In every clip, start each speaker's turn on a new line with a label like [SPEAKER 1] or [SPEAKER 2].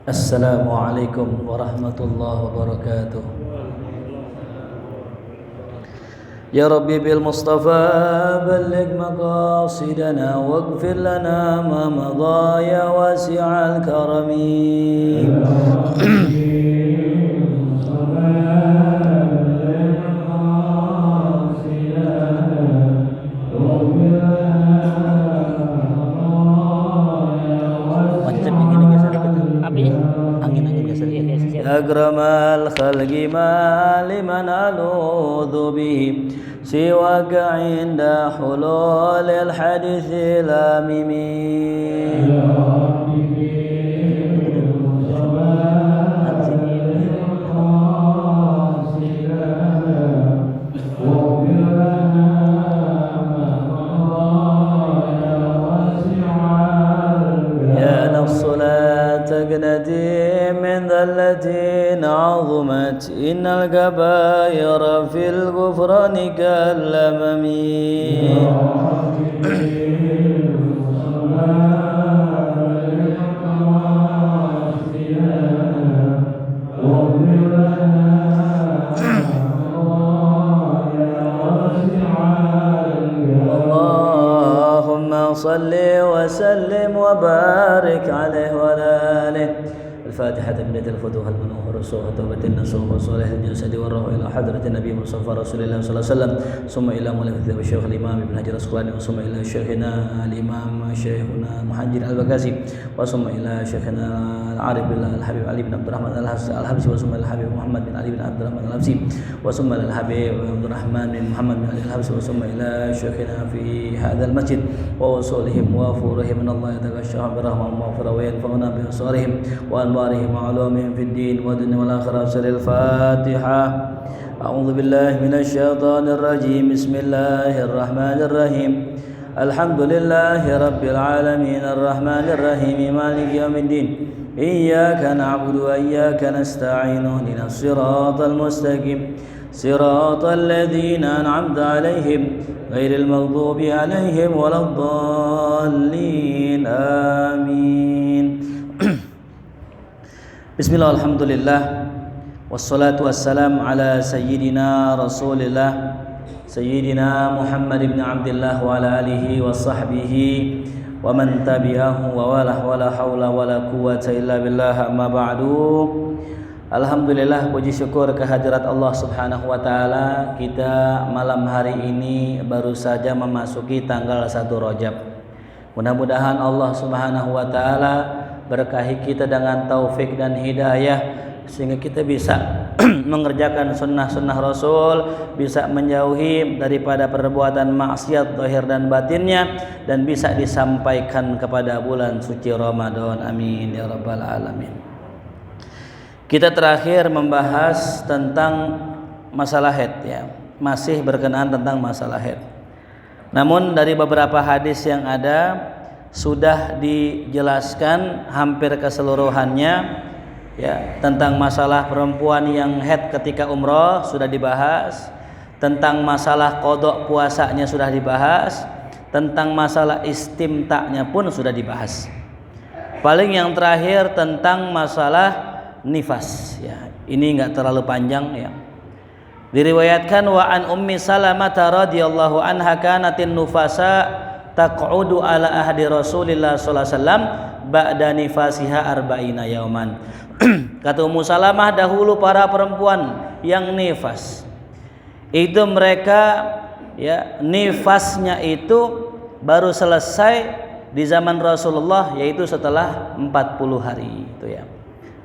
[SPEAKER 1] Assalamualaikum warahmatullahi wabarakatuh. Ya Rabbi bil Mustafa balligh maqasidana waghfir lana ma madha ya wasi'al karami. أكرم الخلق ما لمن ألوذ به سواك عند حلول الحديث الآمم. يا نفس لا تقنتي من ذلة عظمت إن الكبائر في الغفران كالأمم. اللهم صل وسلم وبارك عليه وعلى آله. الفاتحة بنية الفتوح المنوح الرسول توبة النصوح وصالح الجسد والروح إلى حضرة النبي المصطفى رسول الله صلى الله عليه وسلم ثم إلى مؤلف الشيخ الإمام ابن حجر العسقلاني ثم إلى شيخنا الإمام شيخنا محجر البكاسي ثم إلى شيخنا العارف بالله الحبيب علي بن عبد الرحمن الحبسي ثم إلى الحبيب محمد بن علي بن عبد الرحمن الحبسي ثم إلى الحبيب عبد الرحمن بن محمد بن علي الحبسي ثم إلى شيخنا في هذا المسجد ووصولهم وفورهم من الله يتغشاهم برحمة ومغفرة وينفعنا بأنصارهم وأنوارهم وعلومهم في الدين والدنيا والآخرة. سر الفاتحة. أعوذ بالله من الشيطان الرجيم. بسم الله الرحمن الرحيم. الحمد لله رب العالمين الرحمن الرحيم مالك يوم الدين إياك نعبد وإياك نستعين اهدنا الصراط المستقيم صراط الذين أنعمت عليهم غير المغضوب عليهم ولا الضالين آمين. Bismillah, alhamdulillah, wassalatu wassalam ala sayyidina rasulillah sayyidina Muhammad ibn Abdillah wa ala alihi wa sahbihi wa man tabi'ahu wa wala hawla wa la quwwata illa billah, amma ba'du. Alhamdulillah, puji syukur kehadirat Allah subhanahu wa ta'ala. Kita malam hari ini baru saja memasuki tanggal 1 Rajab. Mudah-mudahan Allah subhanahu wa ta'ala berkahi kita dengan taufik dan hidayah sehingga kita bisa mengerjakan sunnah-sunnah Rasul, bisa menjauhi daripada perbuatan maksiat zahir dan batinnya, dan bisa disampaikan kepada bulan suci Ramadan. Amin ya rabbal alamin. Kita terakhir membahas tentang masalah haid, ya, masih berkenaan tentang masalah haid. Namun dari beberapa hadis yang ada sudah dijelaskan hampir keseluruhannya, ya, tentang masalah perempuan yang haid ketika umroh sudah dibahas, tentang masalah qadha puasanya sudah dibahas, tentang masalah istimta'nya pun sudah dibahas. Paling yang terakhir tentang masalah nifas, ya, ini enggak terlalu panjang, ya. Diriwayatkan wa an Ummi Salamah radhiyallahu anha kanatin nufasa taq'udu ala ahdi Rasulillah sallallahu alaihi wasallam ba'da nifasiha arba'ina yauman. Kata Ummu Salamah, dahulu para perempuan yang nifas itu mereka, ya, nifasnya itu baru selesai di zaman Rasulullah, yaitu setelah 40 hari itu, ya.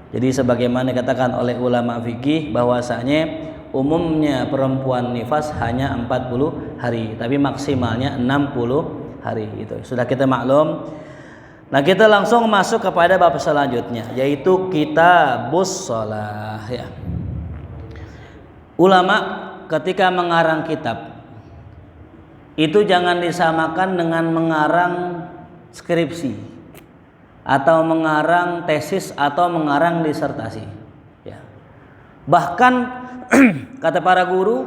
[SPEAKER 1] Jadi sebagaimana dikatakan oleh ulama fikih bahwasanya umumnya perempuan nifas hanya 40 hari, tapi maksimalnya 60 hari itu. Sudah kita maklum. Nah, kita langsung masuk kepada bab selanjutnya, yaitu kitabus shalah, ya. Ulama ketika mengarang kitab itu jangan disamakan dengan mengarang skripsi atau mengarang tesis atau mengarang disertasi, ya. Bahkan kata para guru,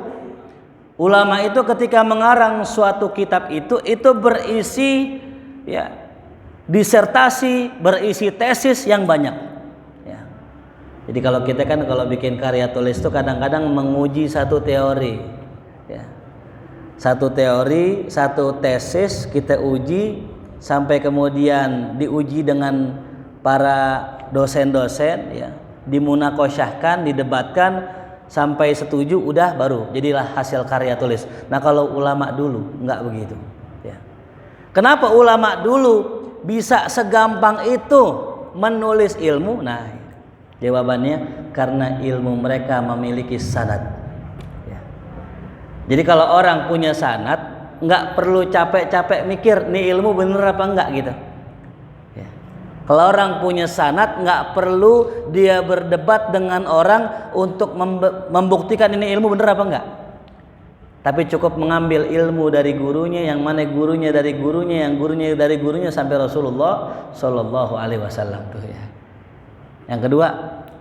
[SPEAKER 1] ulama itu ketika mengarang suatu kitab itu berisi, ya, disertasi, berisi tesis yang banyak, ya. Jadi kalau kita kan kalau bikin karya tulis itu kadang-kadang menguji satu teori, ya. Satu teori, satu tesis kita uji sampai kemudian diuji dengan para dosen-dosen, ya, dimunakosyahkan, didebatkan sampai setuju, udah baru jadilah hasil karya tulis. Nah kalau ulama dulu nggak begitu, ya. Kenapa ulama dulu bisa segampang itu menulis ilmu? Nah jawabannya karena ilmu mereka memiliki sanad, ya. Jadi kalau orang punya sanad nggak perlu capek-capek mikir nih ilmu bener apa enggak gitu. Kalau orang punya sanad nggak perlu dia berdebat dengan orang untuk membuktikan ini ilmu bener apa enggak. Tapi cukup mengambil ilmu dari gurunya, yang mana gurunya dari gurunya, yang gurunya dari gurunya sampai Rasulullah Shallallahu Alaihi Wasallam tuh, ya. Yang kedua,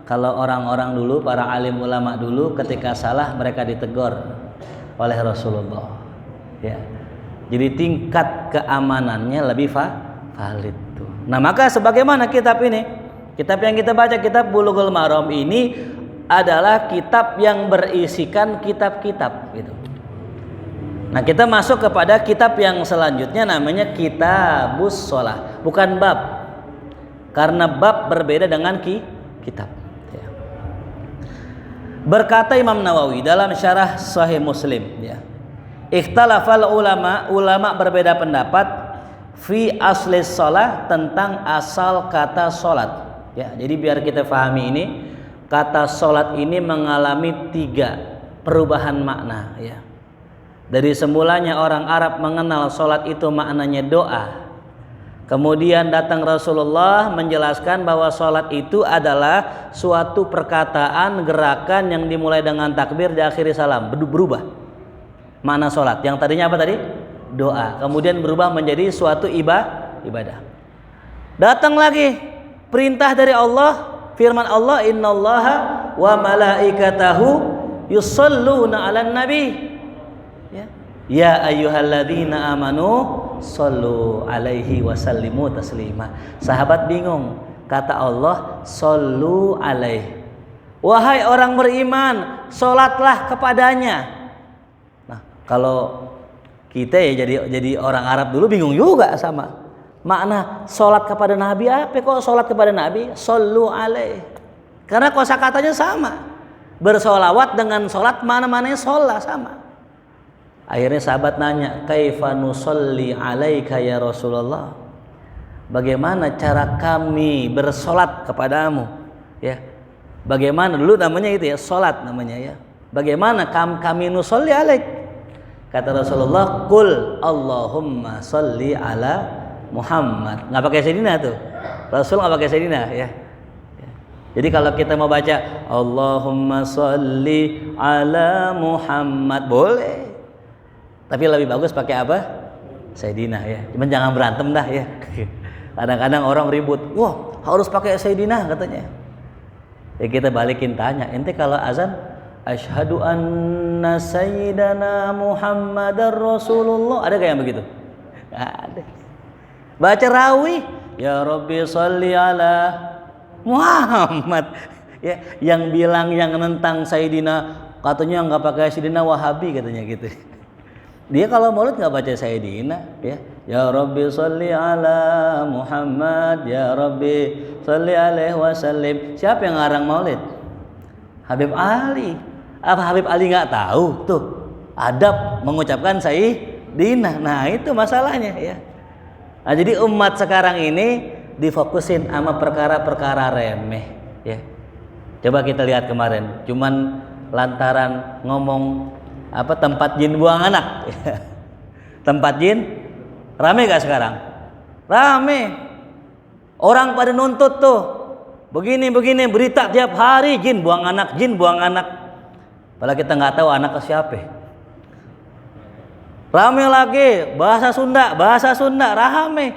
[SPEAKER 1] kalau orang-orang dulu, para alim ulama dulu ketika salah mereka ditegur oleh Rasulullah, ya. Jadi tingkat keamanannya lebih valid tuh. Nah maka sebagaimana kitab ini, kitab yang kita baca, kitab Bulughul Maram ini adalah kitab yang berisikan kitab-kitab gitu. Nah kita masuk kepada kitab yang selanjutnya namanya Kitabus Shalah, bukan bab, karena bab berbeda dengan kitab. Ya. Berkata Imam Nawawi dalam syarah Sahih Muslim, ya, ikhtalafal ulama berbeda pendapat fi asli shalah, tentang asal kata sholat, ya. Jadi biar kita pahami ini, kata sholat ini mengalami 3 perubahan makna, ya. Dari semulanya orang Arab mengenal sholat itu maknanya doa. Kemudian datang Rasulullah menjelaskan bahwa sholat itu adalah suatu perkataan, gerakan yang dimulai dengan takbir diakhiri salam. Berubah makna sholat. Yang tadinya apa tadi? Doa. Kemudian berubah menjadi suatu ibadah. Datang lagi perintah dari Allah, firman Allah, innallaha wa malaikatahu yusholluna 'alan nabi. Ya ayyuhalladzina amanu shollu alaihi wasallimu taslima. Sahabat bingung, kata Allah shollu alaihi, wahai orang beriman, sholatlah kepadanya. Nah kalau kita ya jadi orang Arab dulu bingung juga sama makna sholat kepada Nabi. Apa kok sholat kepada Nabi? Shollu alaihi, karena kosakatanya sama, bersolawat dengan sholat, mana-mananya sholat sama. Akhirnya sahabat nanya, kaifa nusolli alaika ya Rasulullah, bagaimana cara kami bersolat kepadamu, ya. Bagaimana dulu namanya itu ya, solat namanya, ya. Bagaimana kami nusolli alaik? Kata Rasulullah, qul Allahumma sholli ala Muhammad. Nggak pakai sayyidina tuh, Rasul nggak pakai sayyidina, ya. Jadi kalau kita mau baca Allahumma sholli ala Muhammad boleh, tapi lebih bagus pakai apa? Sayyidina, ya. Cuman jangan berantem dah, ya. Kadang-kadang orang ribut, wah harus pakai Sayyidina katanya. Ya kita balikin tanya, ente kalau azan asyhadu anna sayyidana Muhammadar Rasulullah, ada gak yang begitu? Ada. Baca rawi, ya Rabbi sholli ala Muhammad, ya. Yang bilang yang nentang Sayyidina katanya nggak pakai Sayyidina Wahabi katanya gitu. Dia kalau maulid nggak baca Sayyidina, ya. Ya Rabbi sholli ala Muhammad, ya Rabbi sholli alaihi wasallim. Siapa yang ngarang maulid? Habib Ali. Apa Habib Ali nggak tahu tuh adab mengucapkan Sayyidina? Nah itu masalahnya, ya. Nah jadi umat sekarang ini difokusin sama perkara-perkara remeh, ya. Coba kita lihat kemarin, cuman lantaran ngomong apa tempat jin buang anak. Tempat jin rame gak sekarang? Rame. Orang pada nuntut tuh, begini berita tiap hari, jin buang anak. Padahal kita nggak tahu anak ke siapa. Rame lagi bahasa Sunda rame.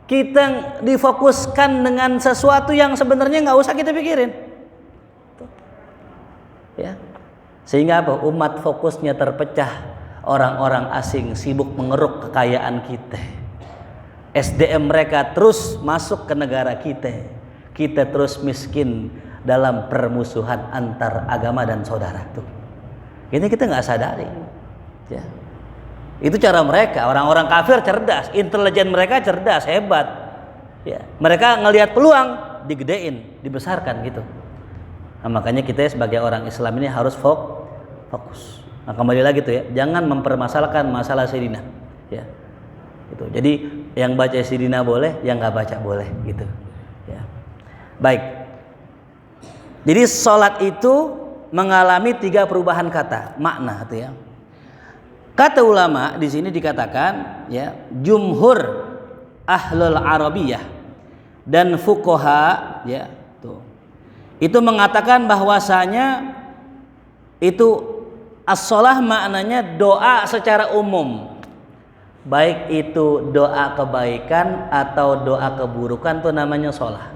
[SPEAKER 1] Kita difokuskan dengan sesuatu yang sebenarnya nggak usah kita pikirin, ya. Sehingga apa? Umat fokusnya terpecah. Orang-orang asing sibuk mengeruk kekayaan kita. SDM mereka terus masuk ke negara kita. kita terus miskin dalam permusuhan antar agama dan saudara tuh. Ini kita nggak sadari. Ya. Itu cara mereka. Orang-orang kafir cerdas, intelijen mereka cerdas, hebat. Ya. Mereka ngelihat peluang, digedein, dibesarkan gitu. Nah, makanya kita sebagai orang Islam ini harus fokus. Nah, kembali lagi tuh ya, jangan mempermasalahkan masalah Sayyidina. Ya. Gitu. Jadi yang baca Sayyidina boleh, yang nggak baca boleh gitu. Ya. Baik. Jadi sholat itu mengalami 3 perubahan kata, makna itu ya. Kata ulama di sini dikatakan ya, jumhur ahlul arabiyah dan fuqaha ya tuh. Itu mengatakan bahwasanya itu as-shalah maknanya doa secara umum. Baik itu doa kebaikan atau doa keburukan tuh namanya shalah.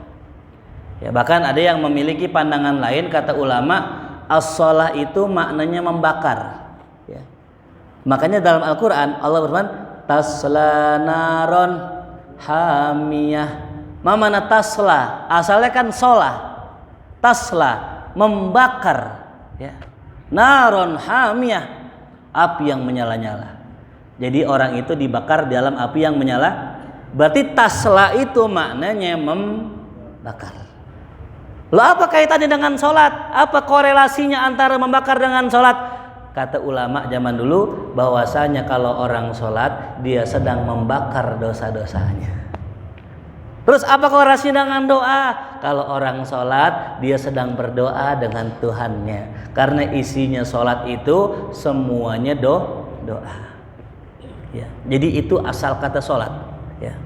[SPEAKER 1] Ya, bahkan ada yang memiliki pandangan lain, kata ulama, as-shalah itu maknanya membakar. Ya. Makanya dalam Al-Quran Allah berfirman, tasla naron hamiyah. Mana tasla? Asalnya kan sholah. Tasla, membakar. Ya. Naron hamiyah, api yang menyala-nyala. Jadi orang itu dibakar dalam api yang menyala. Berarti tasla itu maknanya membakar. Lalu apa kaitannya dengan sholat? Apa korelasinya antara membakar dengan sholat? Kata ulama zaman dulu bahwasanya kalau orang sholat dia sedang membakar dosa-dosanya. Terus apa korelasinya dengan doa? Kalau orang sholat dia sedang berdoa dengan Tuhannya. Karena isinya sholat itu semuanya doa. Ya, jadi itu asal kata sholat. Ya.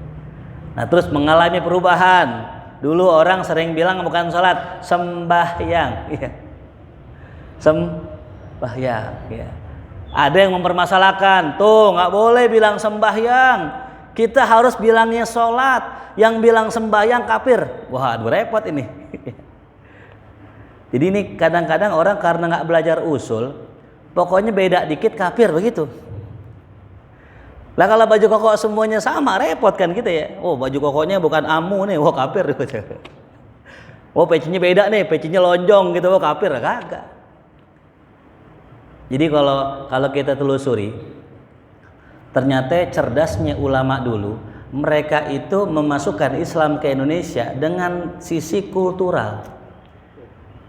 [SPEAKER 1] Nah terus mengalami perubahan. Dulu orang sering bilang bukan sholat, sembahyang. Ya. Sembahyang. Ya. Ada yang mempermasalahkan, tuh nggak boleh bilang sembahyang, kita harus bilangnya sholat. Yang bilang sembahyang kafir. Wah, repot ini. Jadi ini kadang-kadang orang karena nggak belajar usul, pokoknya beda dikit kafir begitu. Lah kalau baju koko semuanya sama, repot kan kita ya. Oh, baju kokonya bukan amu nih, wah kafir. Oh, pecinya beda nih, pecinya lonjong gitu, wah kafir. Kagak. Jadi kalau kita telusuri, ternyata cerdasnya ulama dulu, mereka itu memasukkan Islam ke Indonesia dengan sisi kultural.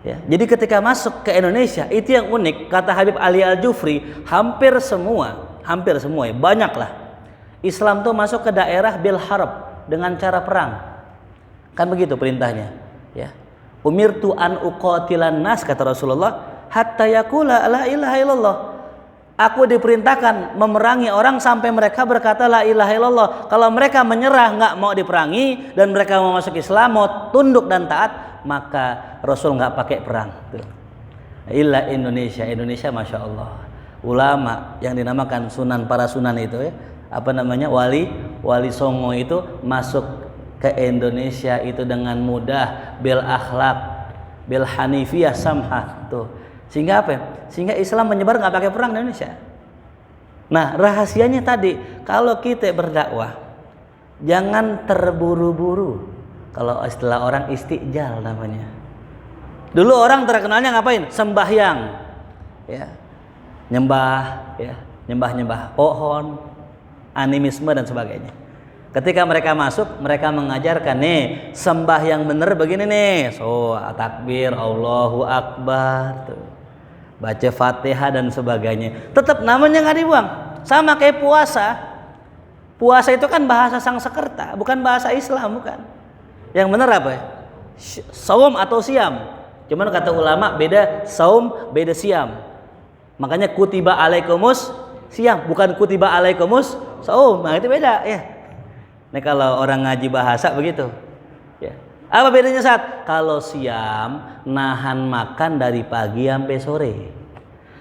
[SPEAKER 1] Ya, jadi ketika masuk ke Indonesia, itu yang unik, kata Habib Ali Al-Jufri, hampir semua ya, banyaklah Islam tuh masuk ke daerah bil harb dengan cara perang. Kan begitu perintahnya, ya. Umirtu an uqatilan nas, kata Rasulullah, hatta yaqula la ilaha illallah. Aku diperintahkan memerangi orang sampai mereka berkata la ilaha illallah. Kalau mereka menyerah, nggak mau diperangi, dan mereka mau masuk Islam, mau tunduk dan taat, maka Rasul nggak pakai perang. Illa Indonesia, masya Allah. Ulama yang dinamakan sunan para sunan itu ya, apa namanya, wali songo itu masuk ke Indonesia itu dengan mudah, bil akhlak, bil hanifiyah samhah tuh. Sehingga apa ya? Sehingga Islam menyebar nggak pakai perang di Indonesia. Nah rahasianya tadi, kalau kita berdakwah jangan terburu-buru. Kalau istilah orang istijal namanya. Dulu orang terkenalnya ngapain? Sembahyang, ya, nyembah pohon, animisme dan sebagainya. Ketika mereka masuk, mereka mengajarkan nih sembahyang bener begini nih. So takbir, Allahu Akbar tuh. Baca Fatihah dan sebagainya. Tetap namanya nggak dibuang. Sama kayak puasa. Puasa itu kan bahasa Sangsekerta, bukan bahasa Islam, bukan. Yang benar apa ya? Saum atau siam. Cuman kata ulama beda saum, beda siam. Makanya kutiba alaikumus siam, bukan kutiba alaikumus saum. Nah itu beda ya. Nah kalau orang ngaji bahasa begitu. Ya. Apa bedanya saat? Kalau siam nahan makan dari pagi sampai sore.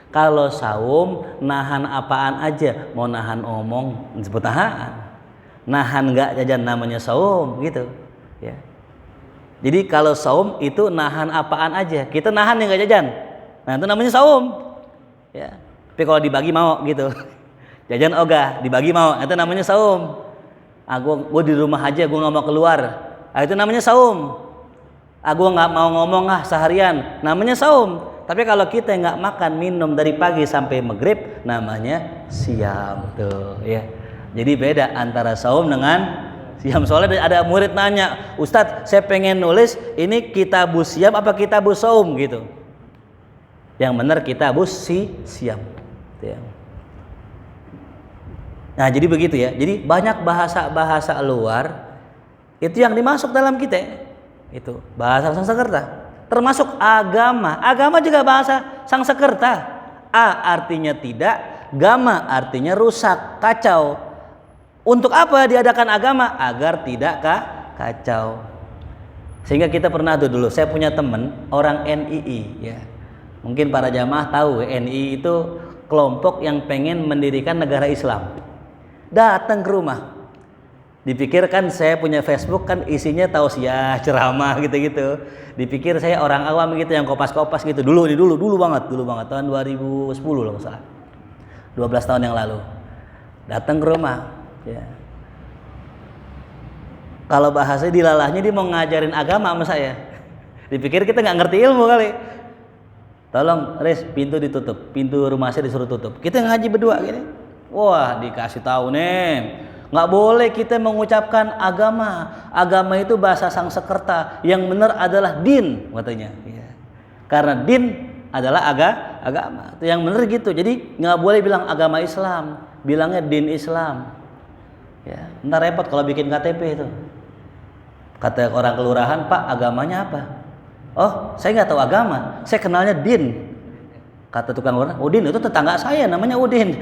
[SPEAKER 1] Kalau saum nahan apaan aja, mau nahan omong disebut nahan. Nahan nggak jajan namanya saum gitu. Ya. Jadi kalau saum itu nahan apaan aja, kita nahan yang nggak jajan. Nah itu namanya saum. Ya. Tapi kalau dibagi mau gitu. Jajan ogah, dibagi mau, itu namanya saum. Gue di rumah aja, gue nggak mau keluar. Nah, itu namanya saum. Gua nggak mau ngomong seharian, namanya saum. Tapi kalau kita nggak makan minum dari pagi sampai maghrib, namanya siam tuh ya. Jadi beda antara saum dengan siam. Soalnya ada murid nanya, Ustadz saya pengen nulis ini kitabus siam apa kitabus saum gitu. Yang benar kitabus siam. Ya. Nah jadi begitu ya. Jadi banyak bahasa-bahasa luar itu yang dimasuk dalam kita. Itu bahasa Sanskerta. Termasuk agama. Agama juga bahasa Sanskerta. Artinya tidak, gama artinya rusak, kacau. Untuk apa diadakan agama? Agar tidak kacau. Sehingga kita pernah dulu, saya punya teman orang NII ya. Mungkin para jamaah tahu NII itu kelompok yang pengen mendirikan negara Islam. Datang ke rumah. Dipikirkan saya punya Facebook kan isinya tausiah, ceramah gitu-gitu. Dipikir saya orang awam gitu yang kopas-kopas gitu. Dulu banget tahun 2010 loh nggak salah. 12 tahun yang lalu. Datang ke rumah ya. Kalau bahasanya dilalahnya dia mau ngajarin agama sama saya. Dipikir kita nggak ngerti ilmu kali. Tolong Riz, pintu ditutup, pintu rumah saya disuruh tutup. Kita ngaji berdua gini. Wah, dikasih tahu nih. Nggak boleh kita mengucapkan agama. Agama itu bahasa Sanskerta. Yang benar adalah din katanya. Ya. Karena din adalah agama. Itu yang benar gitu. Jadi nggak boleh bilang agama Islam. Bilangnya din Islam. Ya. Ntar repot kalau bikin KTP itu. Kata orang kelurahan, Pak agamanya apa? Oh saya nggak tahu agama. Saya kenalnya din. Kata tukang orang, Udin itu tetangga saya namanya Udin.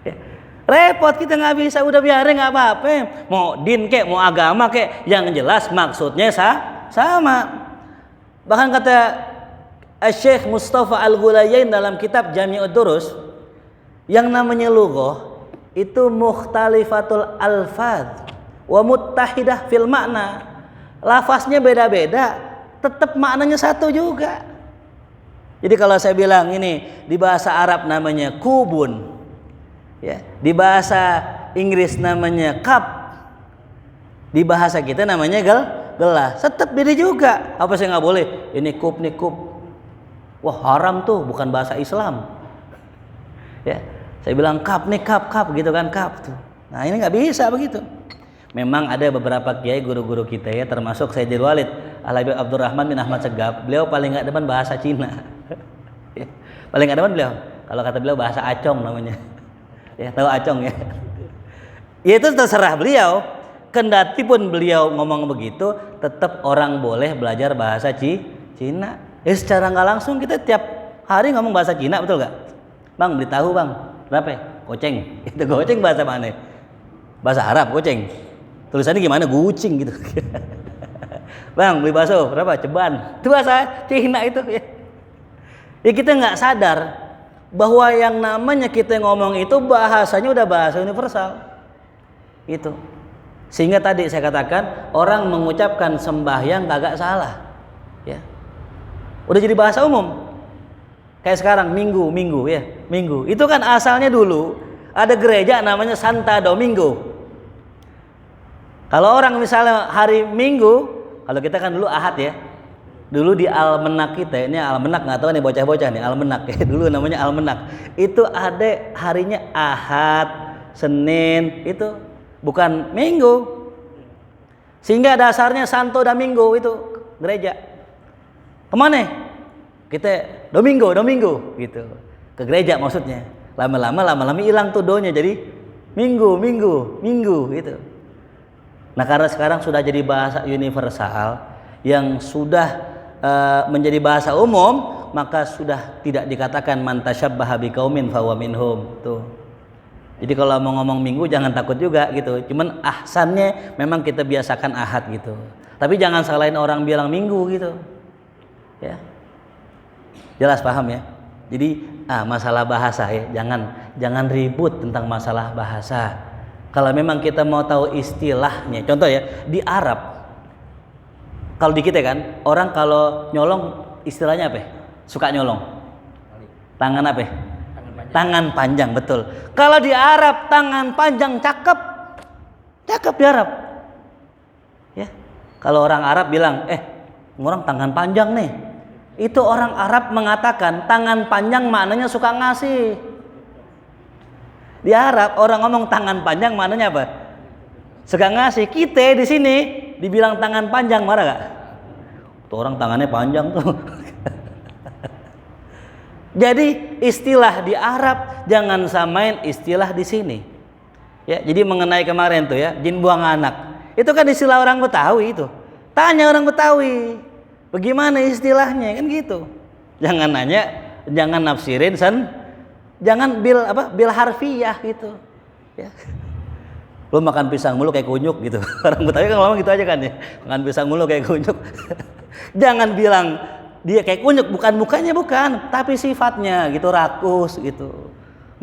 [SPEAKER 1] Ya. Repot kita nggak bisa, udah biarin nggak apa-apa. Mau din kek, mau agama kek, yang jelas maksudnya sama. Bahkan kata Syekh Mustafa Al-Ghulayain dalam kitab Jami'ud Durus, yang namanya lughah itu mukhtalifatul alfaz wa muttahidah fil makna. Lafaznya beda-beda, tetap maknanya satu juga. Jadi kalau saya bilang ini di bahasa Arab namanya kubun. Ya, di bahasa Inggris namanya cup, di bahasa kita namanya gelas, tetap beda juga. Apa saya nggak boleh? Ini kup, nih kup. Wah haram tuh, bukan bahasa Islam. Ya, saya bilang cup nih cup gitu kan cup tuh. Nah ini nggak bisa begitu. Memang ada beberapa kiai guru-guru kita ya, termasuk Sayyidil Walid Al-Habib Abdurrahman bin Ahmad Segaf. Beliau paling nggak demen bahasa Cina. Ya, paling nggak demen beliau. Kalau kata beliau bahasa acong namanya. Ya tahu acong ya. Ya itu terserah beliau. Kendati pun beliau ngomong begitu, tetap orang boleh belajar bahasa Cina. Ya secara nggak langsung kita tiap hari ngomong bahasa Cina, betul nggak? Bang beli tahu bang, berapa? Goceng. Itu goceng bahasa mana? Bahasa Arab goceng. Tulisannya gimana? Gucing gitu. Bang beli bakso berapa? Ceban. Itu bahasa Cina itu ya. Ya kita nggak sadar bahwa yang namanya kita ngomong itu bahasanya udah bahasa universal. Itu. Sehingga tadi saya katakan orang mengucapkan sembahyang kagak salah. Ya. Udah jadi bahasa umum. Kayak sekarang minggu ya, minggu. Itu kan asalnya dulu ada gereja namanya Santa Domingo. Kalau orang misalnya hari Minggu, kalau kita kan dulu Ahad ya. Dulu di almenak kita, ini almenak nggak tahu nih bocah-bocah nih almenak ya. Dulu namanya almenak. Itu ada harinya Ahad, Senin, itu bukan Minggu. Sehingga dasarnya Santo Domingo itu gereja. Kemana? Kita Domingo gitu. Ke gereja maksudnya. Lama-lama hilang tuh donya jadi Minggu gitu. Nah karena sekarang sudah jadi bahasa universal yang sudah menjadi bahasa umum, maka sudah tidak dikatakan man tasyabbaha biqaumin fahuwa minhum tuh. Jadi kalau mau ngomong minggu jangan takut juga gitu. Cuman ahsannya memang kita biasakan ahad gitu. Tapi jangan salahin orang bilang minggu gitu. Ya. Jelas paham ya? Jadi masalah bahasa ya, jangan ribut tentang masalah bahasa. Kalau memang kita mau tahu istilahnya, contoh ya, di Arab kalau di kita kan, orang kalau nyolong istilahnya apa? Suka nyolong. Tangan apa? Tangan panjang, betul. Kalau di Arab tangan panjang cakep di Arab. Ya. Kalau orang Arab bilang, orang tangan panjang nih. Itu orang Arab mengatakan tangan panjang maknanya suka ngasih. Di Arab orang ngomong tangan panjang maknanya apa? Suka ngasih. Kita di sini dibilang tangan panjang, marah gak? Tuh orang tangannya panjang tuh. Jadi istilah di Arab jangan samain istilah di sini. Ya, jadi mengenai kemarin tuh ya, jin buang anak. Itu kan istilah orang Betawi itu. Tanya orang Betawi, bagaimana istilahnya kan gitu. Jangan nanya, jangan nafsirin jangan bil harfiah gitu. Ya. Lu makan pisang mulu kayak kunyuk gitu. Orang Betawi kan ngomong gitu aja kan ya. Makan pisang mulu kayak kunyuk. Jangan bilang dia kayak kunyuk, bukan mukanya bukan, tapi sifatnya gitu rakus gitu.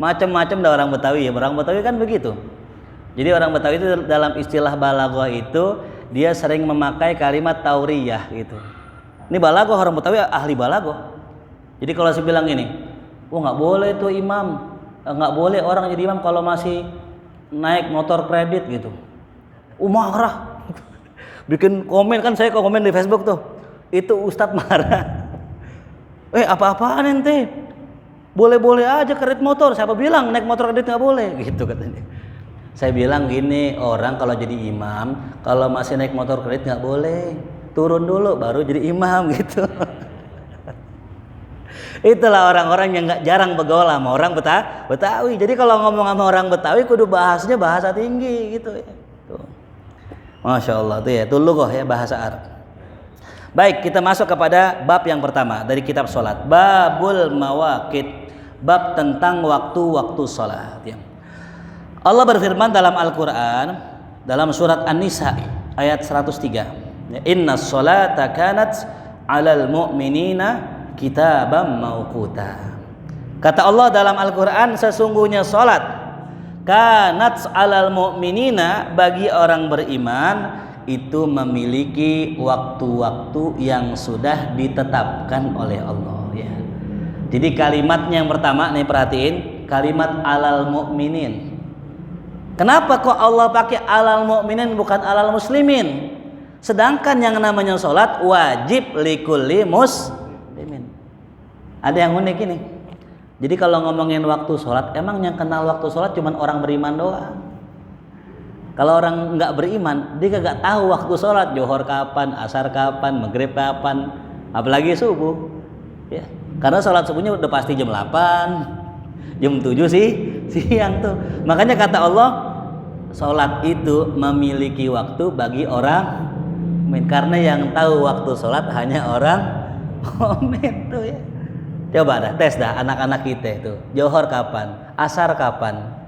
[SPEAKER 1] Macam-macam dah orang Betawi ya. Orang Betawi kan begitu. Jadi orang Betawi itu dalam istilah balaghah itu dia sering memakai kalimat tauriyah gitu. Ini balaghah, orang Betawi ahli balaghah. Jadi kalau saya bilang ini, nggak boleh tuh imam, nggak boleh orang jadi imam kalau masih naik motor kredit gitu. Marah. Bikin komen kan, saya komen di Facebook tuh. Itu Ustadz marah. Apa-apaan ente? Boleh-boleh aja kredit motor. Siapa bilang naik motor kredit nggak boleh? Gitu katanya. Saya bilang gini, orang kalau jadi imam, kalau masih naik motor kredit nggak boleh, turun dulu baru jadi imam gitu. Itulah orang-orang yang nggak jarang bergaul sama orang Betawi. Jadi kalau ngomong sama orang Betawi, kudu bahasanya bahasa tinggi gitu ya. Tuh. Masya Allah tuh ya, tuh lughah ya, bahasa Arab. Baik, kita masuk kepada bab yang pertama dari kitab sholat. Babul mawaqit, bab tentang waktu-waktu sholat. Ya. Allah berfirman dalam Al-Quran dalam surat An-Nisa ayat 103, Inna sholata kanat alal mu'minina kitabam mauquta. Kata Allah dalam Al-Quran, sesungguhnya sholat kanat alal mu'minina, bagi orang beriman itu memiliki waktu-waktu yang sudah ditetapkan oleh Allah ya. Jadi kalimatnya yang pertama nih, perhatiin kalimat alal mu'minin. Kenapa kok Allah pakai alal mu'minin bukan alal muslimin? Sedangkan yang namanya sholat wajib likulli muslimin. Ada yang unik ini. Jadi kalau ngomongin waktu sholat, emang yang kenal waktu sholat cuma orang beriman doang. Kalau orang nggak beriman, dia nggak tahu waktu sholat. Johor kapan, asar kapan, maghrib kapan, apalagi subuh. Ya. Karena sholat subuhnya udah pasti jam 8, jam 7 sih siang tuh. Makanya kata Allah, sholat itu memiliki waktu bagi orang mukmin. Karena yang tahu waktu sholat hanya orang mukmin tuh ya. Coba dah tes dah anak-anak kita itu, Johor kapan, asar kapan.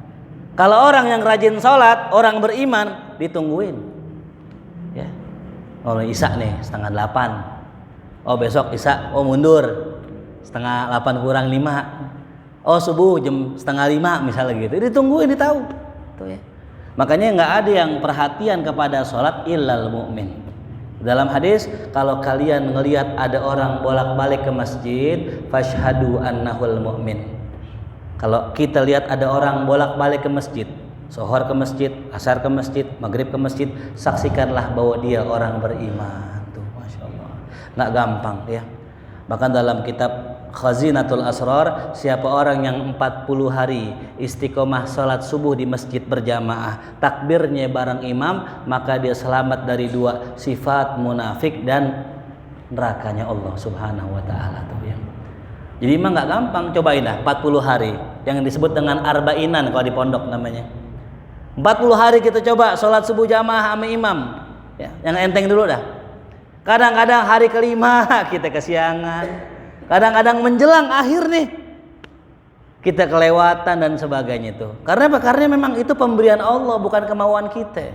[SPEAKER 1] Kalau orang yang rajin sholat, orang beriman, ditungguin ya. Oh Isya nih 7:30. Oh besok Isya, oh mundur 7:30 kurang 5. Oh subuh jam 4:30 misalnya gitu. Ditungguin, ditahu tuh ya. Makanya nggak ada yang perhatian kepada sholat illal mu'min. Dalam hadis, kalau kalian ngelihat ada orang bolak-balik ke masjid, fashhadu annahul mu'min. Kalau kita lihat ada orang bolak-balik ke masjid, zuhur ke masjid, asar ke masjid, maghrib ke masjid, saksikanlah bahwa dia orang beriman. Tuh, masya Allah. Nggak gampang ya. Bahkan dalam kitab Khazinatul Asrar, siapa orang yang 40 hari istiqomah salat subuh di masjid berjamaah, takbirnya bareng imam, maka dia selamat dari 2 sifat munafik dan nerakanya Allah Subhanahu wa taala tuh ya. Jadi memang enggak gampang, cobain dah 40 hari yang disebut dengan arbainan kalau di pondok namanya. 40 hari kita coba salat subuh jamaah sama imam. Ya, yang enteng dulu dah. Kadang-kadang hari kelima kita kesiangan. Kadang-kadang menjelang akhir nih kita kelewatan dan sebagainya itu. Karena apa? Karena memang itu pemberian Allah, bukan kemauan kita.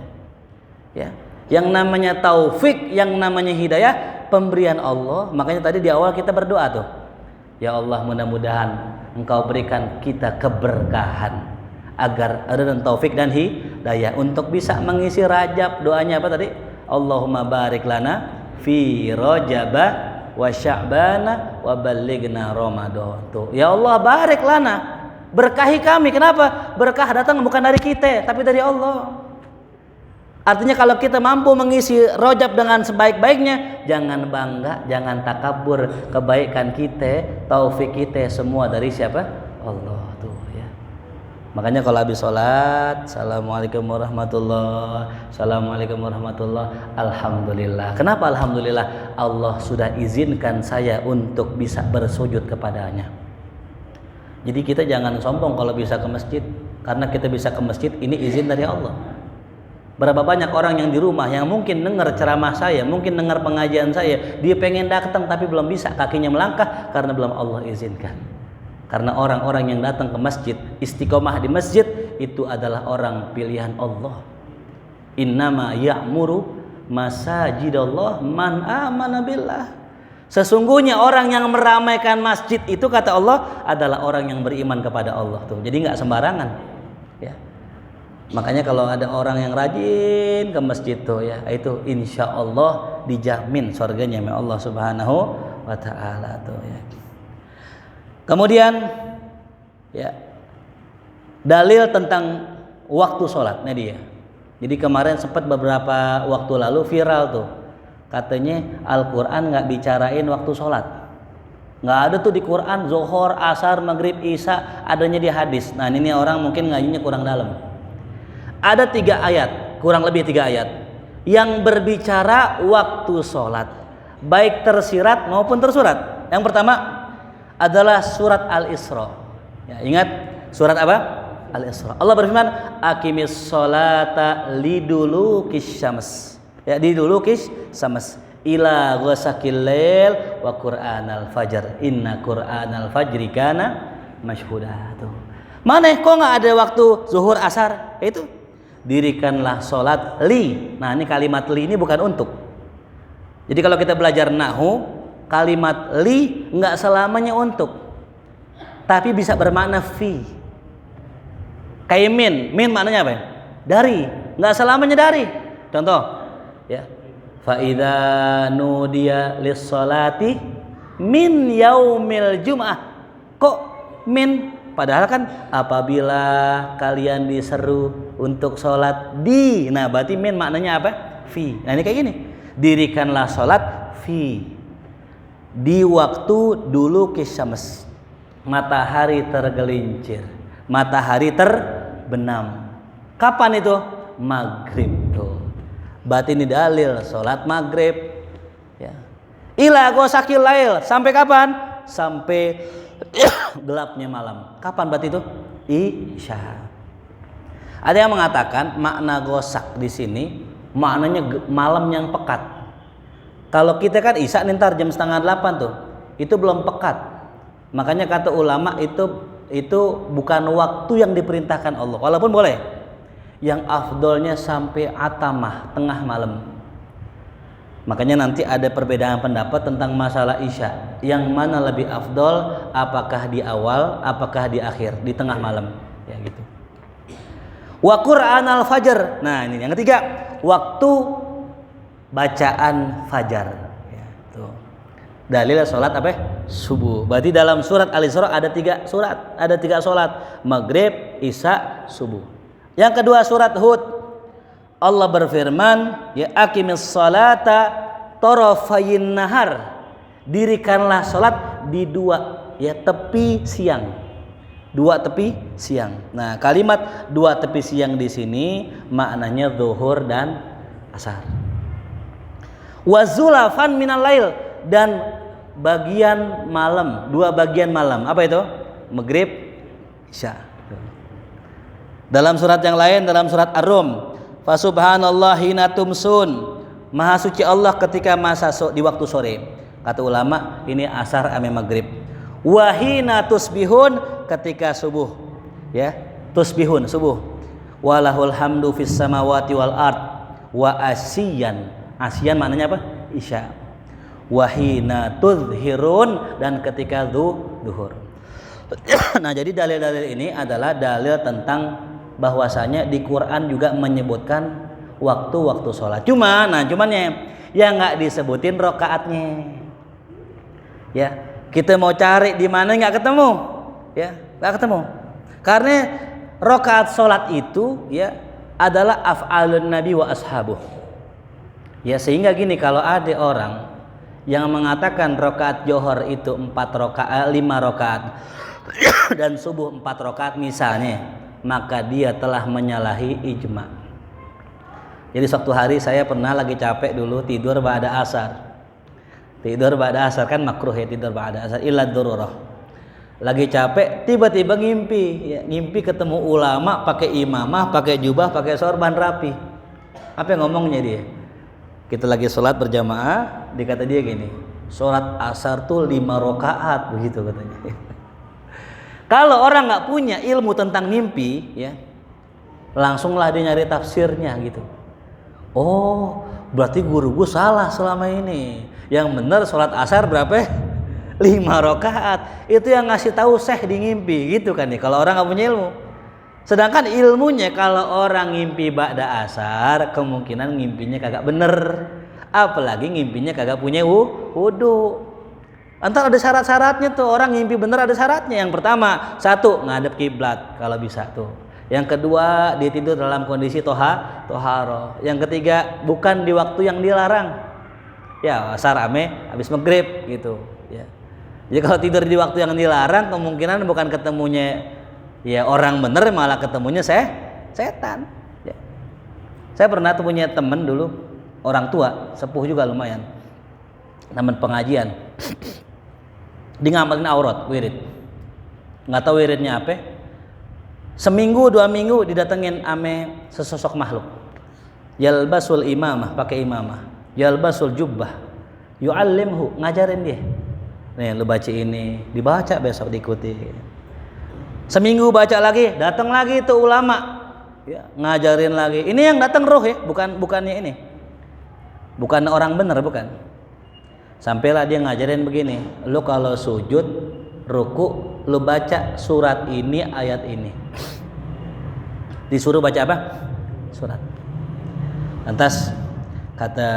[SPEAKER 1] Ya. Yang namanya taufik, yang namanya hidayah, pemberian Allah. Makanya tadi di awal kita berdoa tuh. Ya Allah, mudah-mudahan Engkau berikan kita keberkahan agar ada dan taufik dan hidayah untuk bisa mengisi Rajab. Doanya apa tadi? Allahumma barik lana fi Rajaba wa Sya'bana wa ballighna Ramadan. Tuh, ya Allah barik lana, berkahi kami. Kenapa? Berkah datang bukan dari kita, tapi dari Allah. Artinya kalau kita mampu mengisi Rajab dengan sebaik-baiknya, jangan bangga, jangan takabur. Kebaikan kita, taufik kita semua dari siapa? Allah tuh ya. Makanya kalau habis sholat, Assalamualaikum warahmatullah, Assalamualaikum warahmatullah, Alhamdulillah. Kenapa Alhamdulillah? Allah sudah izinkan saya untuk bisa bersujud kepadanya. Jadi kita jangan sombong kalau bisa ke masjid. Karena kita bisa ke masjid, ini izin dari Allah. Berapa banyak orang yang di rumah yang mungkin dengar ceramah saya, mungkin dengar pengajian saya, dia pengen datang tapi belum bisa, kakinya melangkah karena belum Allah izinkan. Karena orang-orang yang datang ke masjid, istiqomah di masjid, itu adalah orang pilihan Allah. Innama ya'muru masajidallah man amana billah. Sesungguhnya orang yang meramaikan masjid itu kata Allah adalah orang yang beriman kepada Allah tuh. Jadi nggak sembarangan. Ya. Makanya kalau ada orang yang rajin ke masjid tuh ya, itu insya Allah dijamin surganya oleh Allah Subhanahu wa Ta'ala tuh ya. Kemudian ya, dalil tentang waktu sholat dia. Jadi kemarin sempat beberapa waktu lalu viral tuh, katanya Al-Quran nggak bicarain waktu sholat. Nggak ada tuh di Quran, Zuhur, Asar, Maghrib, Isya, adanya di hadis. Nah ini orang mungkin ngajinya kurang dalam. Ada 3 ayat, kurang lebih 3 ayat yang berbicara waktu sholat, baik tersirat maupun tersurat. Yang pertama adalah surat Al-Isra. Ya, ingat surat apa? Al-Isra. Allah berfirman, "Aqimis sholata lidulukis syams." Ya, lidulukis syams ila ghasaqil lail wa qur'anal fajr. Inna qur'anal fajri kana masyhuda. Tuh. Mana kok enggak ada waktu zuhur asar? Itu dirikanlah sholat li. Nah ini kalimat li ini bukan untuk. Jadi kalau kita belajar nahwu, kalimat li nggak selamanya untuk, tapi bisa bermakna fi. Kayak min maknanya apa? Dari, nggak selamanya dari. Contoh, ya, fa idza nudiya lis sholati min yaumil jum'ah. Kok min? Padahal kan apabila kalian diseru untuk sholat di, nah berarti min maknanya apa? Fi. Nah ini kayak gini, dirikanlah sholat fi, di waktu dulu kisyams, matahari tergelincir, matahari terbenam. Kapan itu? Maghrib tuh. Berarti ini dalil sholat maghrib. Ya. Ila ghasaqil lail, sampai kapan? Sampai gelapnya malam. Kapan berarti itu? Isya. Ada yang mengatakan makna gosak di sini maknanya malam yang pekat. Kalau kita kan isya ntar jam 7:30 tuh, itu belum pekat. Makanya kata ulama itu bukan waktu yang diperintahkan Allah. Walaupun boleh. Yang afdolnya sampai atamah, tengah malam. Makanya nanti ada perbedaan pendapat tentang masalah isya. Yang mana lebih afdol? Apakah di awal, apakah di akhir, di tengah malam? Ya gitu. Wa Qur'anal fajr. Nah ini yang ketiga, waktu bacaan fajar. Ya, tuh. Dalil sholat apa? Subuh. Berarti dalam surat Al-Isra ada 3 surat, ada 3 sholat: Maghrib, Isya, Subuh. Yang kedua surat Hud. Allah berfirman, ya aqimis salata tarafayin nahar. Dirikanlah salat di 2 ya tepi siang. 2 tepi siang. Nah, kalimat 2 tepi siang di sini maknanya zuhur dan asar. Wa zulafan minal lail, dan bagian malam, 2 bagian malam. Apa itu? Maghrib, Isya. Dalam surat yang lain, dalam surat Ar-Rum, fa subhanallah hina tumsun, maha suci Allah ketika masa di waktu sore. Kata ulama ini asar ame maghrib. Wa hina tusbihun, ketika subuh. Ya, tusbihun subuh. Walahul hamdu fis samawati wal ard wa asyian. Asyian maknanya apa? Isya. Wa hina tudhirun, dan ketika zuhur. Nah, jadi dalil-dalil ini adalah dalil tentang bahwasanya di Quran juga menyebutkan waktu-waktu sholat. Cumannya yang nggak disebutin rokaatnya. Ya, kita mau cari di mana nggak ketemu. Ya, nggak ketemu. Karena rokaat sholat itu ya adalah af'alun nabi wa ashabuh. Ya, sehingga gini, kalau ada orang yang mengatakan rakaat johor itu 5 rakaat dan subuh 4 rakaat misalnya, maka dia telah menyalahi ijma. Jadi suatu hari saya pernah lagi capek dulu tidur ba'da asar. Tidur ba'da asar kan makruh ya, tidur ba'da asar illa darurah. Lagi capek tiba-tiba ngimpi, ya, ngimpi ketemu ulama pakai imamah, pakai jubah, pakai sorban rapi. Apa yang ngomongnya dia? Kita lagi sholat berjamaah, dikata dia gini, sholat asar tuh 5 rakaat, begitu katanya. Kalau orang nggak punya ilmu tentang mimpi, ya, langsunglah dia nyari tafsirnya gitu. Oh, berarti guru gue salah selama ini. Yang benar sholat asar berapa? 5 rakaat. Itu yang ngasih tahu syekh di ngimpi, gitu kan nih. Kalau orang nggak punya ilmu. Sedangkan ilmunya kalau orang ngimpi ba'da asar, kemungkinan ngimpinya kagak bener. Apalagi ngimpinya kagak punya wudu. Antar ada syarat-syaratnya tuh, orang ngimpi bener ada syaratnya. Yang pertama, 1, ngadep kiblat kalau bisa tuh. Yang kedua, dia tidur dalam kondisi toharo. Yang ketiga, bukan di waktu yang dilarang. Ya, asar habis maghrib gitu, ya. Jadi kalau tidur di waktu yang dilarang, kemungkinan bukan ketemunya ya orang bener, malah ketemunya setan. Ya. Saya pernah tuh punya temen dulu, orang tua, sepuh juga lumayan, teman pengajian. Dia ngamalin aurat, wirid. Nggak tahu wiridnya apa. Seminggu 2 minggu didatengin ame sesosok makhluk. Yalbasul imamah, pakai imamah. Yalbasul jubbah. Yu'allimhu, ngajarin dia. Nih, lu baca ini, dibaca besok diikuti. Seminggu baca lagi, datang lagi tuh ulama, ya, ngajarin lagi. Ini yang datang roh ya, bukannya ini, bukan orang bener, bukan. Sampailah dia ngajarin begini, lu kalau sujud, ruku, lu baca surat ini, ayat ini. Disuruh baca apa? Surat. Lantas kata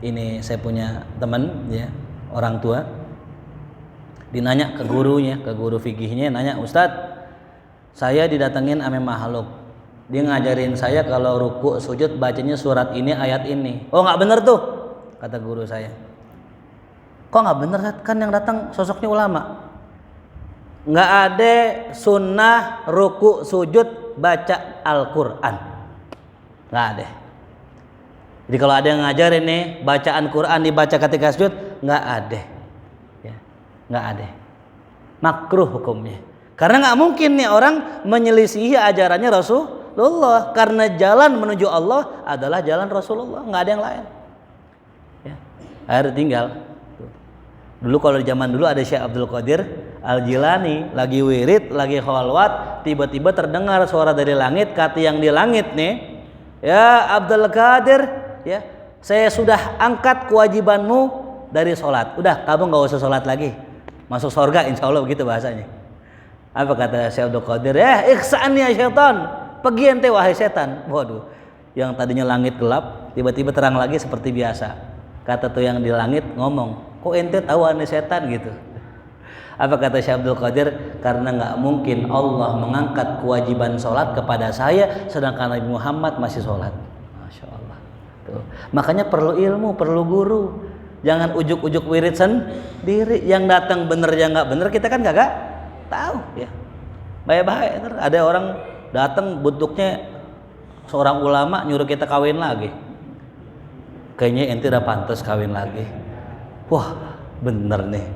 [SPEAKER 1] ini saya punya teman, ya, orang tua. Dinanya ke gurunya, ke guru fikihnya, nanya, Ustadz, saya didatengin ame makhluk. Dia ngajarin saya kalau ruku sujud bacanya surat ini, ayat ini. Oh, nggak bener tuh, kata guru saya. Kok nggak bener? Kan yang datang sosoknya ulama. Nggak ada sunnah ruku sujud baca Al-Quran. Nggak ada. Jadi kalau ada yang ngajarin nih bacaan Quran dibaca ketika sujud, nggak ada. Nggak ada, makruh hukumnya. Karena nggak mungkin nih orang menyelisihi ajarannya Rasulullah. Karena jalan menuju Allah adalah jalan Rasulullah, nggak ada yang lain. Ya. Akhirnya tinggal. Dulu kalau di zaman dulu ada Syekh Abdul Qadir Al-Jilani, lagi wirid, lagi khalwat, tiba-tiba terdengar suara dari langit, kata yang di langit nih, ya Abdul Qadir, ya, saya sudah angkat kewajibanmu dari sholat. Udah, kamu nggak usah sholat lagi. Masuk surga insya Allah, begitu bahasanya. Apa kata Syekh Abdul Qadir? Ikhsa'an ya syaitan, pergi ente wahai setan. Waduh, yang tadinya langit gelap tiba-tiba terang lagi seperti biasa. Kata tuh yang di langit ngomong, kok ente tahu ane setan gitu. Apa kata Syekh Abdul Qadir? Karena nggak mungkin Allah mengangkat kewajiban sholat kepada saya sedangkan Nabi Muhammad masih sholat. Masya Allah. Tuh. Makanya perlu ilmu, perlu guru. Jangan ujuk-ujuk wirid sendiri. Yang datang bener yang nggak bener kita kan kagak tahu ya. Bahaya-bahaya. Ada orang datang bentuknya seorang ulama nyuruh kita kawin lagi. Kayaknya ente udah pantas kawin lagi. Wah bener nih.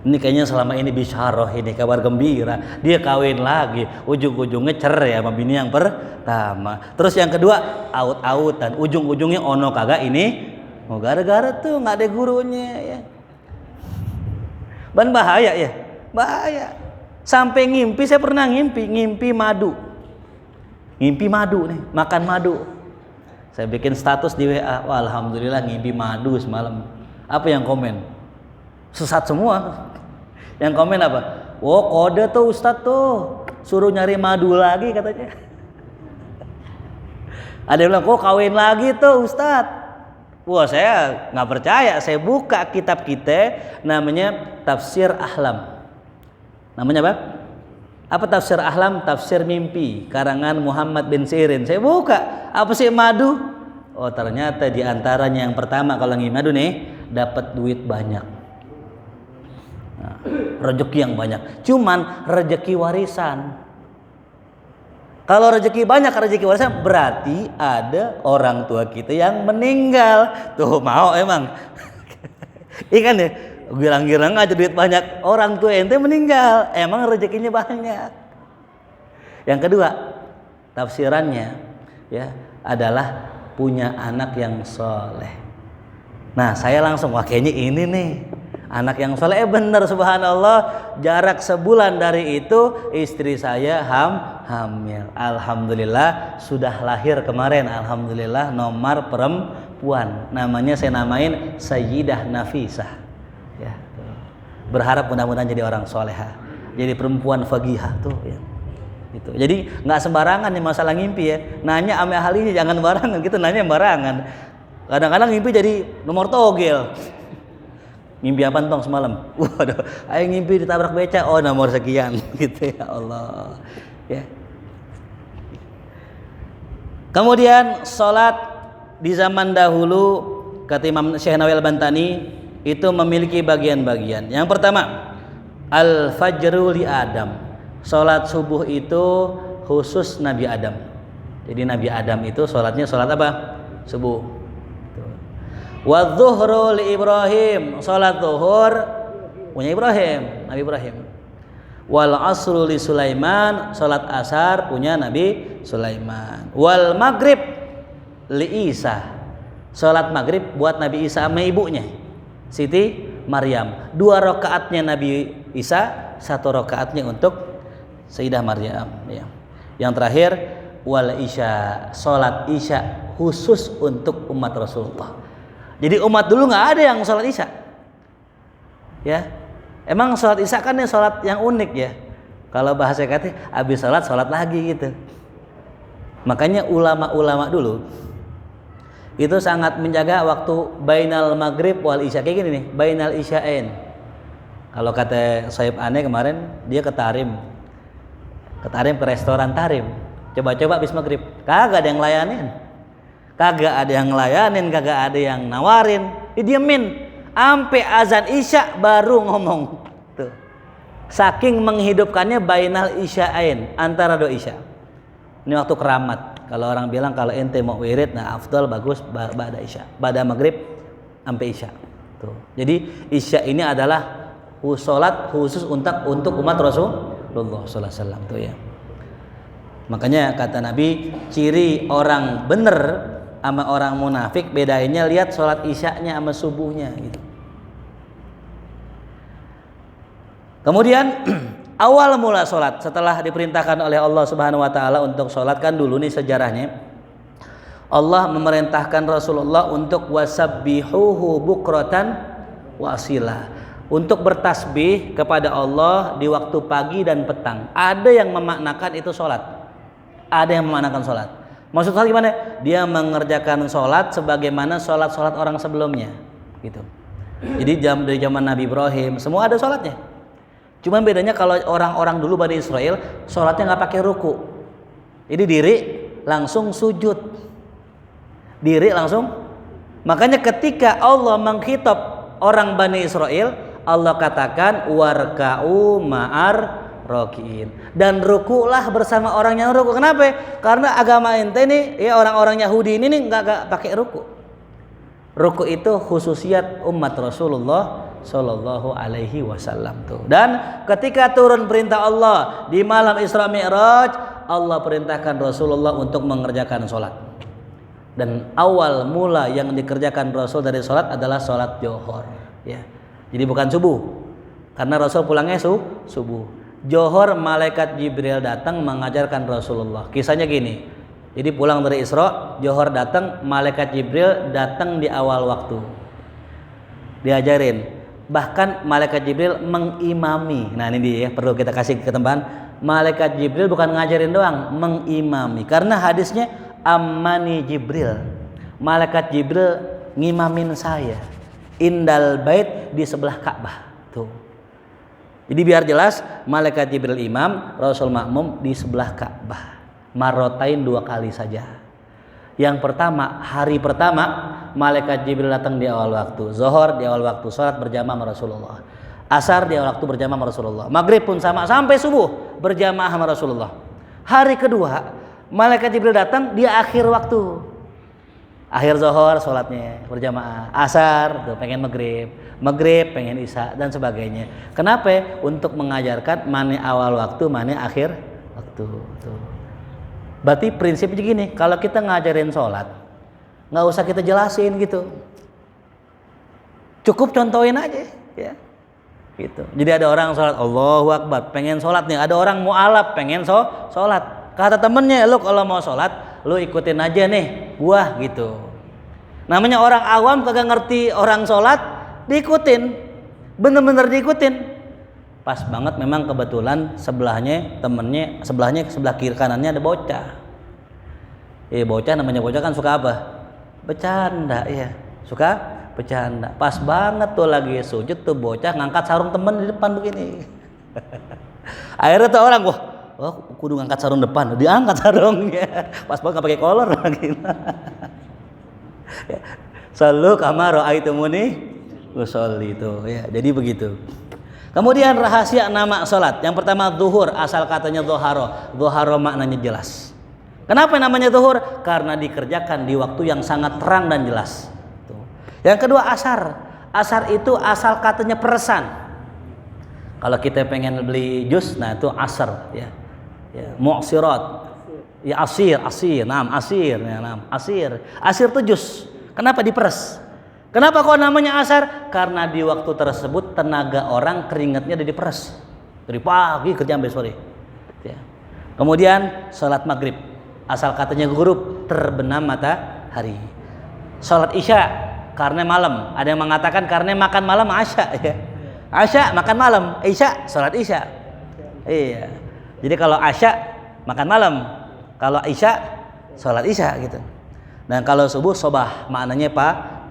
[SPEAKER 1] Ini kayaknya selama ini bisyarah, ini kabar gembira. Dia kawin lagi. Ujung-ujungnya cerai sama bini yang pertama. Terus yang kedua aut-autan. Ujung-ujungnya ono kagak ini. Oh, gara-gara tuh nggak ada gurunya ya. Dan bahaya ya, bahaya. Sampai ngimpi, saya pernah ngimpi madu. Ngimpi madu nih, makan madu. Saya bikin status di WA, wah, alhamdulillah ngimpi madu semalam. Apa yang komen? Sesat semua. Yang komen apa? Oh, kode tuh Ustadz tuh, suruh nyari madu lagi katanya. Ada yang bilang, kok kawin lagi tuh Ustadz. Wah, saya nggak percaya. Saya buka kitab kita, namanya Tafsir Ahlam. Namanya apa? Apa tafsir ahlam? Tafsir mimpi karangan Muhammad bin Sirin. Saya buka, apa sih madu? Oh, ternyata di antaranya yang pertama kalau ngimadu nih, dapat duit banyak. Nah, rezeki yang banyak. Cuman rezeki warisan. Kalau rezeki banyak, rezeki warisan berarti ada orang tua kita yang meninggal. Tuh mau emang. Ikan ya, girang-girang aja duit banyak, orang tua ente meninggal, emang rezekinya banyak. Yang kedua, tafsirannya ya adalah punya anak yang soleh. Nah, saya langsung wah kayaknya ini nih anak yang soleh. Bener, subhanallah, jarak sebulan dari itu istri saya hamil. Alhamdulillah sudah lahir kemarin. Alhamdulillah nomor perempuan. Namanya saya namain Sayyidah Nafisah. Ya, tuh. Berharap mudah-mudahan jadi orang soleha, jadi perempuan fagihah tuh. Ya. Gitu. Jadi nggak sembarangan nih masalah ngimpi ya. Nanya ame ahlinya jangan sembarangan. Gitu nanya sembarangan. Kadang-kadang ngimpi jadi nomor togel. Ngimpi apa tong semalam? Waduh, ayo ngimpi ditabrak beca. Oh, nomor sekian. Gitu ya Allah. Ya. Kemudian sholat di zaman dahulu kata Imam Syekh Nawawi Al-Bantani itu memiliki bagian-bagian. Yang pertama, al-fajru li Adam. Sholat subuh itu khusus Nabi Adam. Jadi Nabi Adam itu sholatnya sholat apa? Subuh. Wa dzuhru li Ibrahim. Sholat zuhur punya Ibrahim, Nabi Ibrahim. Wal asru li Sulaiman. Sholat asar punya Nabi Sulaiman. Wal maghrib li Isa. Sholat maghrib buat Nabi Isa sama ibunya Siti Maryam. 2 rakaatnya Nabi Isa, 1 rakaatnya untuk Sayyidah Maryam. Ya. Yang terakhir wal isya, sholat isya khusus untuk umat Rasulullah. Jadi umat dulu nggak ada yang sholat isya. Ya, emang sholat isya kan ya sholat yang unik ya. Kalau bahasa kata habis sholat lagi gitu. Makanya ulama-ulama dulu itu sangat menjaga waktu bainal maghrib wal isya kayak gini nih, bainal isya'ain. Kalau kata Sohib Aneh kemarin dia ke Tarim, ke restoran Tarim, coba-coba habis maghrib kagak ada yang ngelayanin, kagak ada yang nawarin, didiemin sampai azan isya baru ngomong tuh. Saking menghidupkannya bainal isya'ain, antara 2 isya. Ini waktu keramat. Kalau orang bilang kalau ente mau wirid, nah afdal bagus ba'da isya, ba'da maghrib sampai isya tuh. Jadi isya ini adalah sholat khusus untuk umat Rasulullah sallallahu alaihi wasallam tuh ya. Makanya kata Nabi, ciri orang bener sama orang munafik bedanya lihat sholat isyanya sama subuhnya gitu. Kemudian awal mula sholat setelah diperintahkan oleh Allah Subhanahu Wa Taala untuk sholat, kan dulu nih sejarahnya Allah memerintahkan Rasulullah untuk wasabbihuhu bukratan wasila, untuk bertasbih kepada Allah di waktu pagi dan petang. Ada yang memaknakan itu sholat, ada yang memaknakan sholat. Maksud sholat gimana? Dia mengerjakan sholat sebagaimana sholat orang sebelumnya gitu. Jadi dari zaman Nabi Ibrahim semua ada sholatnya. Cuman bedanya kalau orang-orang dulu Bani Israel sholatnya nggak pakai ruku. Jadi diri langsung sujud, diri langsung. Makanya ketika Allah mengkhitab orang Bani Israel, Allah katakan warka'u ma'ar rokiin, dan rukulah bersama orang yang ruku. Kenapa? Karena agama ente nih ya, orang-orang Yahudi ini nih nggak pakai ruku. Ruku itu khususiat umat Rasulullah Sallallahu Alaihi Wasallam tuh. Dan ketika turun perintah Allah di malam Isra Mi'raj, Allah perintahkan Rasulullah untuk mengerjakan sholat. Dan awal mula yang dikerjakan Rasul dari sholat adalah sholat Johor. Ya, jadi bukan subuh, karena Rasul pulangnya subuh. Johor malaikat Jibril datang mengajarkan Rasulullah. Kisahnya gini. Jadi pulang dari Isra, Johor datang, malaikat Jibril datang di awal waktu. Diajarin. Bahkan malaikat Jibril mengimami. Nah ini dia ya, perlu kita kasih ketebalan. Malaikat Jibril bukan ngajarin doang, mengimami. Karena hadisnya ammani Jibril. Malaikat Jibril ngimamin saya. Indal bait, di sebelah Ka'bah. Tuh. Jadi biar jelas, malaikat Jibril imam, Rasul makmum di sebelah Ka'bah. Marotain 2 kali saja. Yang pertama, hari pertama malaikat Jibril datang di awal waktu. Zuhur di awal waktu, salat berjamaah sama Rasulullah. Asar di awal waktu berjamaah sama Rasulullah. Maghrib pun sama sampai subuh berjamaah sama Rasulullah. Hari kedua, malaikat Jibril datang di akhir waktu. Akhir zuhur sholatnya berjamaah, asar tuh pengen maghrib pengen isya dan sebagainya. Kenapa? Untuk mengajarkan mana awal waktu, mana akhir waktu. Tuh. Berarti prinsipnya gini, kalau kita ngajarin sholat, nggak usah kita jelasin gitu, cukup contohin aja, ya. Gitu. Jadi ada orang sholat Allahu Akbar, pengen sholat nih. Ada orang mu'alaf pengen sholat. Kata temennya, lu kalau mau sholat lu ikutin aja nih gua gitu. Namanya orang awam kagak ngerti orang sholat, diikutin, bener-bener diikutin. Pas banget memang kebetulan sebelahnya temennya, sebelah kiri kanannya ada bocah. Bocah namanya bocah kan suka apa? Bercanda, ya. Suka bercanda. Pas banget tuh lagi sujud tuh bocah ngangkat sarung temen di depan begini. Akhirnya tuh orang, wah, kudu ngangkat sarung depan, diangkat sarungnya. Pas banget nggak pakai kolor lagi. Sallu kama ra'aitumuni usolli itu, ya. Jadi begitu. Kemudian rahasia nama salat. Yang pertama zuhur, asal katanya zuharo. Zuharo maknanya jelas. Kenapa namanya zuhur? Karena dikerjakan di waktu yang sangat terang dan jelas. Tuh. Yang kedua asar. Asar itu asal katanya peresan. Kalau kita pengen beli jus, nah itu asar, ya. Ya, mu'sirat. Ya asir, asir itu jus. Kenapa diperes? Kenapa kok namanya asar? Karena di waktu tersebut tenaga orang keringatnya udah diperes dari pagi kerja sampai sore. Ya. Kemudian sholat maghrib, asal katanya ghurub, terbenam matahari. Sholat isya karena malam. Ada yang mengatakan karena makan malam asya. Ya. Asya makan malam, isya sholat isya. Iya. Jadi kalau asya makan malam, kalau isya sholat isya gitu. Dan kalau subuh sobah, maknanya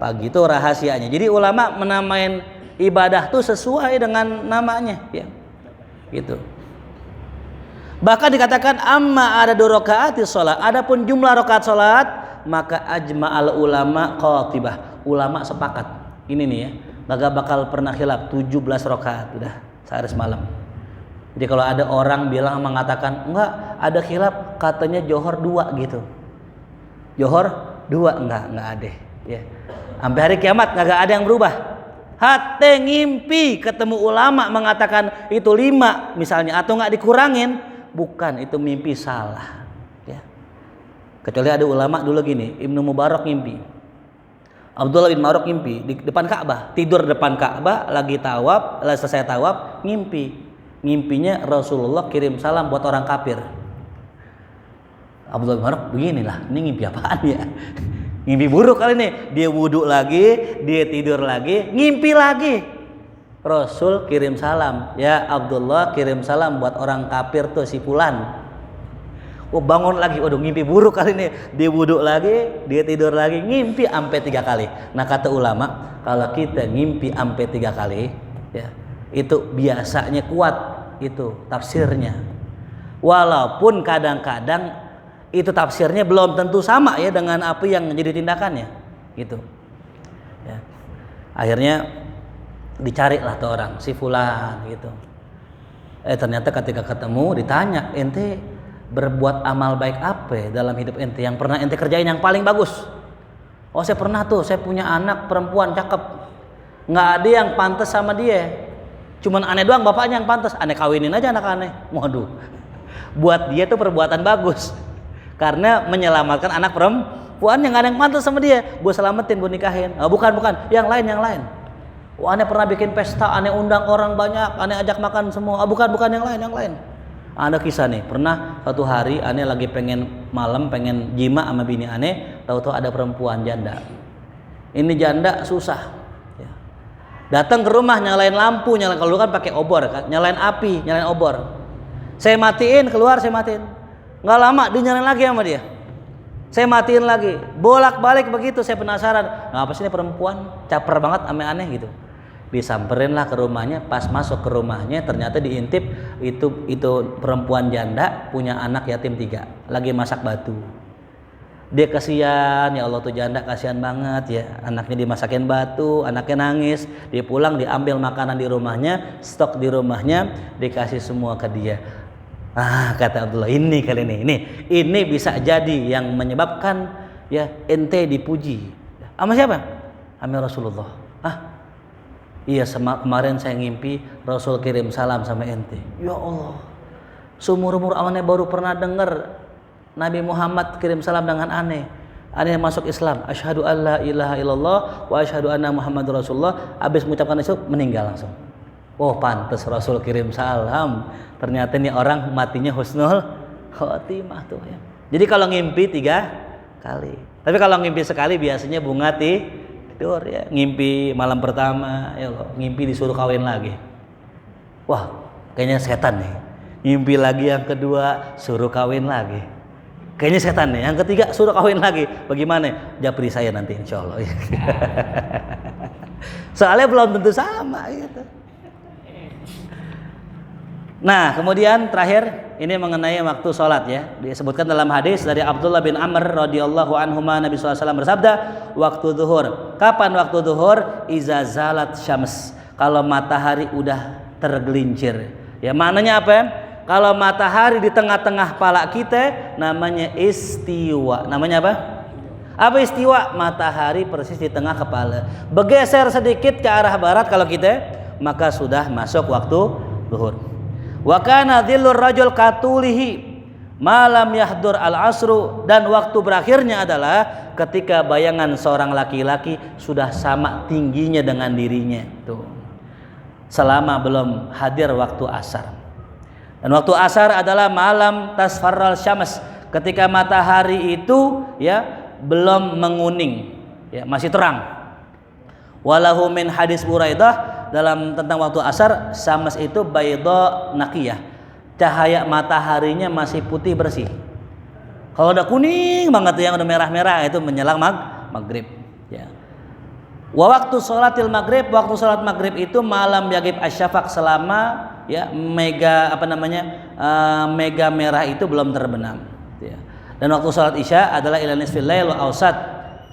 [SPEAKER 1] pagi, itu rahasianya. Jadi ulama menamain ibadah tuh sesuai dengan namanya, ya. Gitu. Bahkan dikatakan amma ada 2 rakaat sholat. Adapun jumlah rakaat sholat, maka ajma'al ulama qatibah. Ulama sepakat. Ini nih ya, gak bakal pernah khilaf 17 rakaat udah sehari semalam. Jadi kalau ada orang bilang mengatakan enggak, ada khilaf katanya johor 2 gitu. Johor 2 enggak ada, ya. Sampai hari kiamat enggak ada yang berubah. Hati ngimpi ketemu ulama mengatakan itu 5 misalnya atau enggak dikurangin, bukan, itu mimpi salah, ya. Kecuali ada ulama dulu gini, Ibnu Mubarak ngimpi. Abdullah bin Marok ngimpi di depan Ka'bah, tidur depan Ka'bah lagi tawaf, selesai tawaf ngimpi. Ngimpinya Rasulullah kirim salam buat orang kafir. Abdullah bin Marok beginilah, ini ngimpi apaan ya? Ngimpi buruk kali ini. Dia wudhu lagi, dia tidur lagi, ngimpi lagi. Rasul kirim salam, ya Abdullah kirim salam buat orang kafir tuh si fulan. Bangun lagi, waduh ngimpi buruk kali ini. Dia wudhu lagi, dia tidur lagi, ngimpi sampai 3 kali. Nah kata ulama, kalau kita ngimpi sampai 3 kali, ya, itu biasanya kuat itu tafsirnya. Walaupun kadang-kadang itu tafsirnya belum tentu sama ya dengan apa yang jadi tindakannya, gitu. Ya. Akhirnya dicarilah tuh orang si fulan gitu. Ternyata ketika ketemu ditanya, ente berbuat amal baik apa dalam hidup ente yang pernah ente kerjain yang paling bagus? Oh saya pernah tuh, saya punya anak perempuan cakep, nggak ada yang pantas sama dia, cuman aneh doang bapaknya yang pantas, aneh kawinin aja anak aneh. Waduh, buat dia tuh perbuatan bagus karena menyelamatkan anak perempuan yang gak ada yang pantas sama dia, gue selamatin, gue nikahin. Bukan, yang lain. Aneh pernah bikin pesta, aneh undang orang banyak, aneh ajak makan semua. Bukan yang lain. Ada kisah nih, pernah satu hari aneh lagi pengen malam, pengen jima sama bini aneh, tahu-tahu ada perempuan janda. Ini janda susah, ya. Datang ke rumah nyalain lampu, kalau dulu kan pakai obor kan, nyalain api, nyalain obor. Saya matiin, keluar saya matiin. Nggak lama dia nyalain lagi sama dia. Saya matiin lagi, bolak-balik begitu. Saya penasaran, ngapa sih ini perempuan caper banget sama aneh gitu. Disamperin lah ke rumahnya, pas masuk ke rumahnya ternyata diintip itu perempuan janda punya anak yatim 3 lagi masak batu. Dia kasihan, ya Allah tuh janda kasihan banget ya, anaknya dimasakin batu, anaknya nangis. Dia pulang diambil makanan di rumahnya, stok di rumahnya, dikasih semua ke dia. Kata Abdullah, ini kali ini bisa jadi yang menyebabkan ya ente dipuji. Sama siapa? Sama Rasulullah. Iya, kemarin saya ngimpi Rasul kirim salam sama ente. Ya Allah, seumur-umur aneh baru pernah dengar Nabi Muhammad kirim salam dengan aneh. Aneh masuk Islam, asyhadu alla ilaha illallah wa asyhadu anna Muhammadur Rasulullah. Habis mengucapkan itu meninggal langsung. Oh, pantas Rasul kirim salam. Ternyata ini orang matinya husnul khotimah tuh ya. Jadi kalau ngimpi 3 kali. Tapi kalau ngimpi sekali biasanya bunga tidur ya. Ngimpi malam pertama ya Allah, ngimpi disuruh kawin lagi. Wah, kayaknya setan nih. Ngimpi lagi yang kedua suruh kawin lagi. Kayaknya setan nih. Yang ketiga suruh kawin lagi. Bagaimana? Japri saya nanti insya Allah. Soalnya belum tentu sama gitu. Nah, kemudian terakhir ini mengenai waktu sholat ya. Disebutkan dalam hadis dari Abdullah bin Amr radhiyallahu anhuma, Nabi SAW bersabda, waktu zuhur. Kapan waktu zuhur? Iza zalat syams. Kalau matahari udah tergelincir. Ya, maknanya apa? Kalau matahari di tengah-tengah pala kita namanya istiwa. Namanya apa? Apa istiwa? Matahari persis di tengah kepala. Bergeser sedikit ke arah barat kalau kita, maka sudah masuk waktu zuhur. Wa kana dhillur rajul katulihi malam yahdur al-asru, dan waktu berakhirnya adalah ketika bayangan seorang laki-laki sudah sama tingginya dengan dirinya tuh. Selama belum hadir waktu asar. Dan waktu asar adalah malam tasfarral syams, ketika matahari itu ya belum menguning ya, masih terang. Walahu min hadis Buraidah, dalam tentang waktu asar, syams itu baydha naqiyah, cahaya mataharinya masih putih bersih. Kalau udah kuning banget yang udah merah-merah itu menjelang maghrib ya. Wa waktu sholatil maghrib, waktu sholat maghrib itu malam yagib asyafaq, selama ya mega mega merah itu belum terbenam ya. Dan waktu sholat isya adalah ila nisfil lail wa awsat,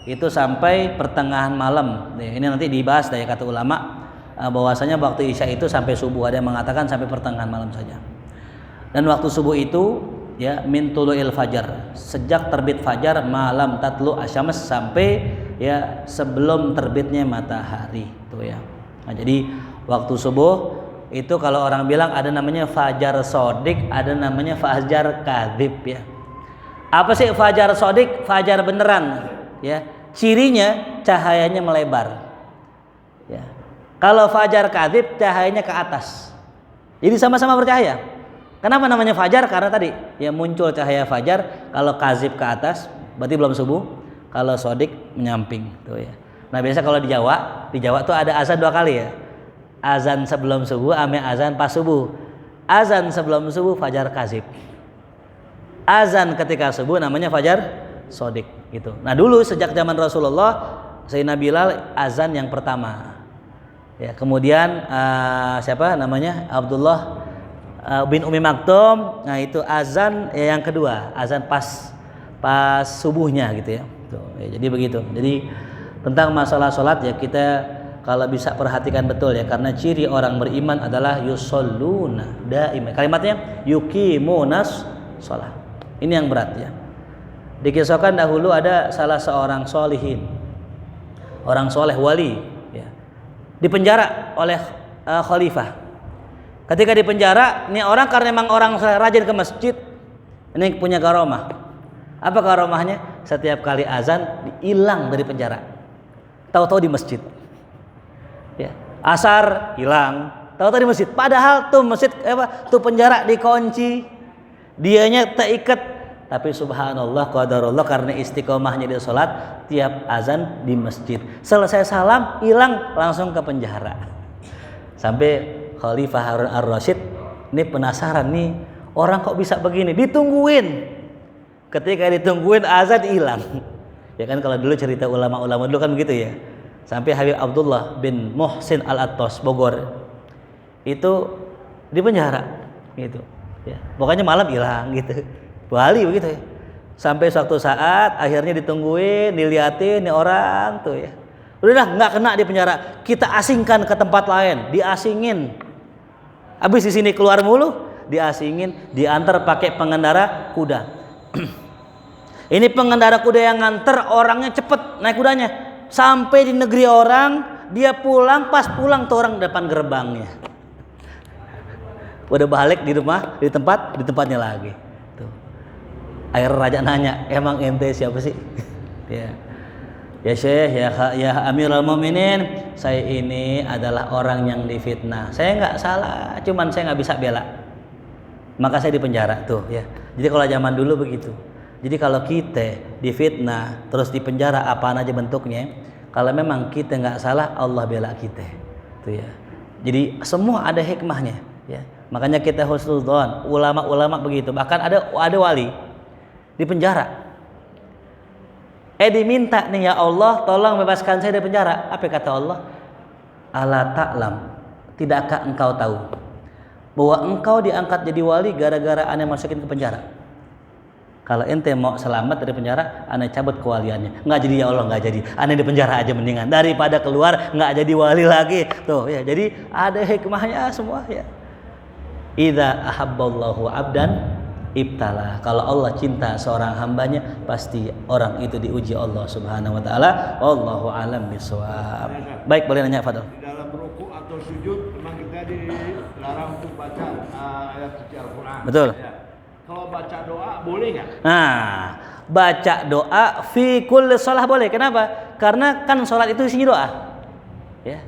[SPEAKER 1] itu sampai pertengahan malam ya. Ini nanti dibahas dari kata ulama bahwasanya waktu isya itu sampai subuh, ada yang mengatakan sampai pertengahan malam saja. Dan waktu subuh itu ya min tulu'il fajar, sejak terbit fajar, malam tatlu asyams, sampai ya sebelum terbitnya matahari itu ya. Nah, jadi waktu subuh itu kalau orang bilang ada namanya fajar sodik, ada namanya fajar kadzib ya. Apa sih fajar sodik? Fajar beneran ya. Cirinya cahayanya melebar ya. Kalau fajar kadzib cahayanya ke atas. Jadi sama-sama bercahaya. Kenapa namanya fajar? Karena tadi ya muncul cahaya fajar. Kalau kadzib ke atas berarti belum subuh. Kalau sodik menyamping tuh ya. Nah, biasa kalau di Jawa tuh ada azan 2 kali ya. Azan sebelum subuh ame azan pas subuh. Azan sebelum subuh fajar kadzib. Azan ketika subuh namanya fajar sodik gitu. Nah, dulu sejak zaman Rasulullah, Sayyidina Bilal azan yang pertama. Ya, kemudian siapa namanya? Abdullah bin Umi Maktum. Nah, itu azan yang kedua, azan pas subuhnya gitu ya. Tuh, ya. Jadi begitu. Jadi tentang masalah salat ya, kita kalau bisa perhatikan betul ya, karena ciri orang beriman adalah yusholluna daima. Kalimatnya yuqimunas shalah. Ini yang berat ya. Dikisahkan dahulu ada salah seorang solihin, orang soleh wali ya, dipenjara oleh khalifah. Ketika dipenjara, ini orang karena memang orang rajin ke masjid, ini punya karomah. Apa karomahnya? Setiap kali azan hilang dari penjara, tahu-tahu di masjid ya. Asar hilang, tahu-tahu di masjid. Padahal tuh masjid tuh penjara dikunci, dianya terikat. Tapi subhanallah qadarullah, karena istiqomahnya di sholat, tiap azan di masjid. Selesai salam hilang, langsung ke penjara. Sampai Khalifah Harun ar-Rasyid ini penasaran nih, orang kok bisa begini, ditungguin. Ketika ditungguin azan hilang. Ya kan kalau dulu cerita ulama-ulama dulu kan begitu ya. Sampai Habib Abdullah bin Muhsin Al-Attas Bogor itu di penjara gitu ya. Pokoknya malam hilang gitu. Bali begitu ya. Sampai suatu saat akhirnya ditungguin, diliatin nih orang tuh ya. Udah nggak kena di penjara, kita asingkan ke tempat lain, diasingin. Habis di sini keluar mulu, diasingin, diantar pakai pengendara kuda. Ini pengendara kuda yang nganter, orangnya cepet naik kudanya. Sampai di negeri orang, dia pulang, pas pulang tuh orang depan gerbangnya. Udah balik di rumah, di tempatnya lagi. Tuh. Akhirnya raja nanya, emang ente siapa sih? Ya Syekh, ya Amirul Mukminin, saya ini adalah orang yang difitnah. Saya nggak salah, cuman saya nggak bisa bela. Maka saya dipenjara tuh ya. Jadi kalau zaman dulu begitu. Jadi kalau kita difitnah terus dipenjara apaan aja bentuknya, kalau memang kita nggak salah, Allah bela kita. Tuh ya. Jadi semua ada hikmahnya ya. Makanya kita husnudzon, ulama-ulama begitu. Bahkan ada wali di penjara. Diminta nih, ya Allah tolong bebaskan saya dari penjara. Apa kata Allah? Ala ta'lam, tidakkah engkau tahu bahwa engkau diangkat jadi wali gara-gara aneh masukin ke penjara? Kalau ente mau selamat dari penjara, aneh cabut kewaliannya. Nggak jadi, ya Allah nggak jadi, aneh di penjara aja mendingan daripada keluar nggak jadi wali lagi. Tuh ya, jadi ada hikmahnya semua ya. Idza ahabballahu abdan ibtala. Kalau Allah cinta seorang hambanya, pasti orang itu diuji Allah Subhanahu wa taala. Wallahu alam bisawab. Baik, boleh nanya Fadil.
[SPEAKER 2] Di dalam rukuk atau sujud memang kita dilarang untuk baca ayat suci Al-Qur'an.
[SPEAKER 1] Betul.
[SPEAKER 2] Ya. Kalau baca doa boleh enggak?
[SPEAKER 1] Nah, baca doa fi kulli shalah boleh. Kenapa? Karena kan salat itu isinya doa. Ya.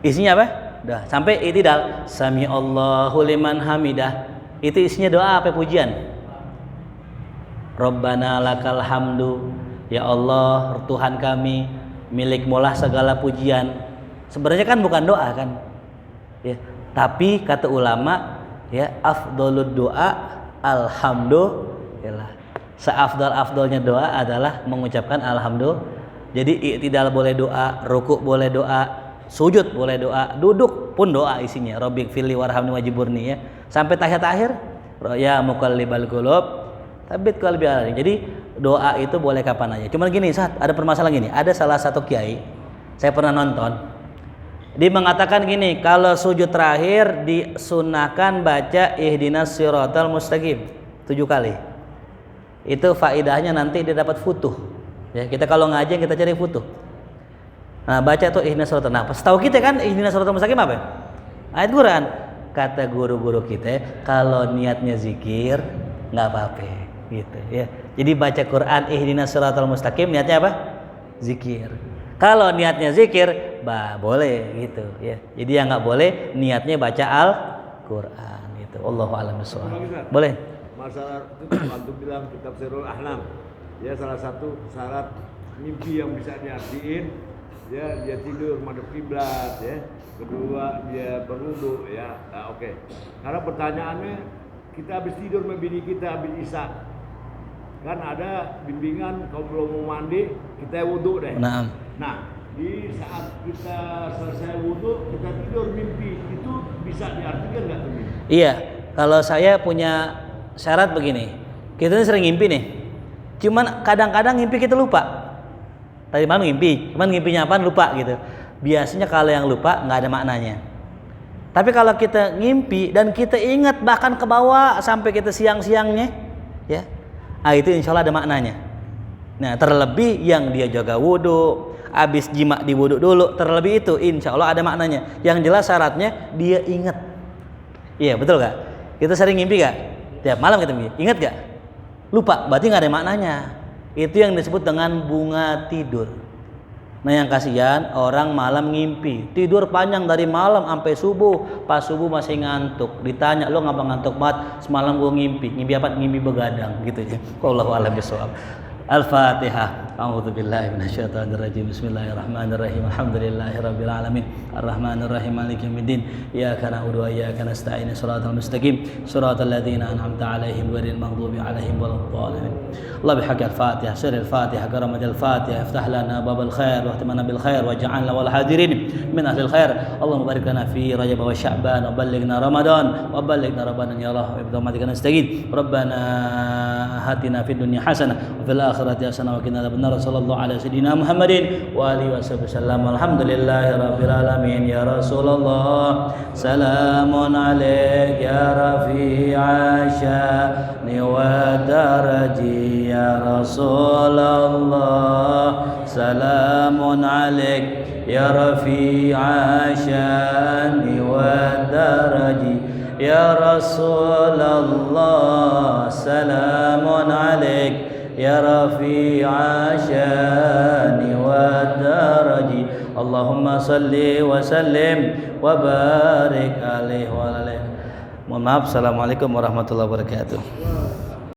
[SPEAKER 1] Isinya apa? Doa. Sampai i'tidal, sami Allahu liman hamidah. Itu isinya doa apa pujian? Rabbana lakal hamdu, ya Allah Tuhan kami, milikmu-lah segala pujian. Sebenarnya kan bukan doa kan ya, tapi kata ulama ya, afdhalud doa alhamdulillah. Seafdal-afdalnya doa adalah mengucapkan alhamdulillah. Jadi i'tidal boleh doa, rukuk boleh doa, sujud boleh doa, duduk pun doa isinya. Rabbighfirli warhamni wajiburni ya. Sampai tahiyat akhir, ya muqallibal qulub tsabbit qalbi ala dinik. Jadi doa itu boleh kapan aja. Cuman gini, saat ada permasalahan gini, ada salah satu kiai saya pernah nonton. Dia mengatakan gini, kalau sujud terakhir disunahkan baca ihdinas siratal mustaqim 7 kali. Itu faedahnya nanti dia dapat futuh. Ya, kita kalau ngaji kita cari futuh. Nah, baca tuh ihdinas siratal. Nah, setahu kita kan ihdinas siratal mustaqim apa? Ayat Quran. Kata guru-guru kita, kalau niatnya zikir nggak apa-apa gitu ya. Jadi baca Quran ihdinas siratal mustaqim niatnya apa? Zikir. Kalau niatnya zikir, boleh gitu ya. Jadi yang nggak boleh niatnya baca Al-Quran gitu. Allahu a'lam bishawab. Boleh.
[SPEAKER 2] Masalah itu waktu bilang kitab Sirul Ahlam. Ya, salah satu syarat mimpi yang bisa diartiin, ya dia tidur madhep kiblat ya. Kedua dia berwudu ya. Nah, oke. Karena pertanyaannya, kita habis tidur sama bini kita habis isya, kan ada bimbingan kalau belum mau mandi kita wudu deh. Nah, di saat kita selesai wudu kita tidur mimpi, itu bisa diartikan nggak tuh?
[SPEAKER 1] Iya, kalau saya punya syarat begini, kita ini sering ngimpi nih, cuman kadang-kadang ngimpi kita lupa. Tadi malam ngimpi, cuman ngimpinya apaan lupa gitu. Biasanya kalau yang lupa nggak ada maknanya. Tapi kalau kita ngimpi dan kita ingat bahkan ke bawah sampai kita siang-siangnya, ya, itu insya Allah ada maknanya. Nah, terlebih yang dia jaga wudhu, habis jima di wudhu dulu, terlebih itu insya Allah ada maknanya. Yang jelas syaratnya dia ingat. Iya, betul gak? Kita sering ngimpi gak? Tiap malam kita ngimpi, ingat gak? Lupa, berarti nggak ada maknanya. Itu yang disebut dengan bunga tidur. Nah, yang kasihan orang malam ngimpi, tidur panjang dari malam sampai subuh, pas subuh masih ngantuk. Ditanya, lo ngapa ngantuk banget? Semalam gue ngimpi apa? Ngimpi begadang gitu ya. Wallahu a'lam bishawab. Al-Fatihah. A'udzubillahi minasyaitonirrajim. Bismillahirrahmanirrahim. Alhamdulillahirabbil alamin. Arrahmanirrahim. Maliki yaumiddin. Iyyaka na'budu wa iyyaka nasta'in. Shiratal mustaqim. Shiratal ladzina an'amta 'alaihim ghairil maghdubi 'alaihim waladdallin. Allah bihaqqi al-Fatihah. Sirril Fatihah. Karamadil Fatihah. Iftah lana babal khair wa ahtimna bil khair waj'alna wal hadirin min ahlil khair. Allahumma barik lana fi Rajab wa Sya'ban wa ballighna Ramadan wa ballighna Ramadan ya Allah. Bi nasta'in. Rabbana hatina fid dunya hasanah wa fil akhirati hasanah wa qina adzabannar. Sallallahu alaihi sayyidina Muhammadin wa alihi wasallam. Alhamdulillahi rabbil alamin. Ya Rasulullah, salamun alaik ya rafi'a sya'ni wa daraji. Ya Rasulullah, salamun alaik ya rafi'a sya'ni wa daraji. Ya Rasulullah, salamun alaik ya rafi'a sya'ni wa daraji. Allahumma salli wa sallim wa barik alaihi wa alihi. Mohon maaf. Assalamualaikum warahmatullahi wabarakatuh.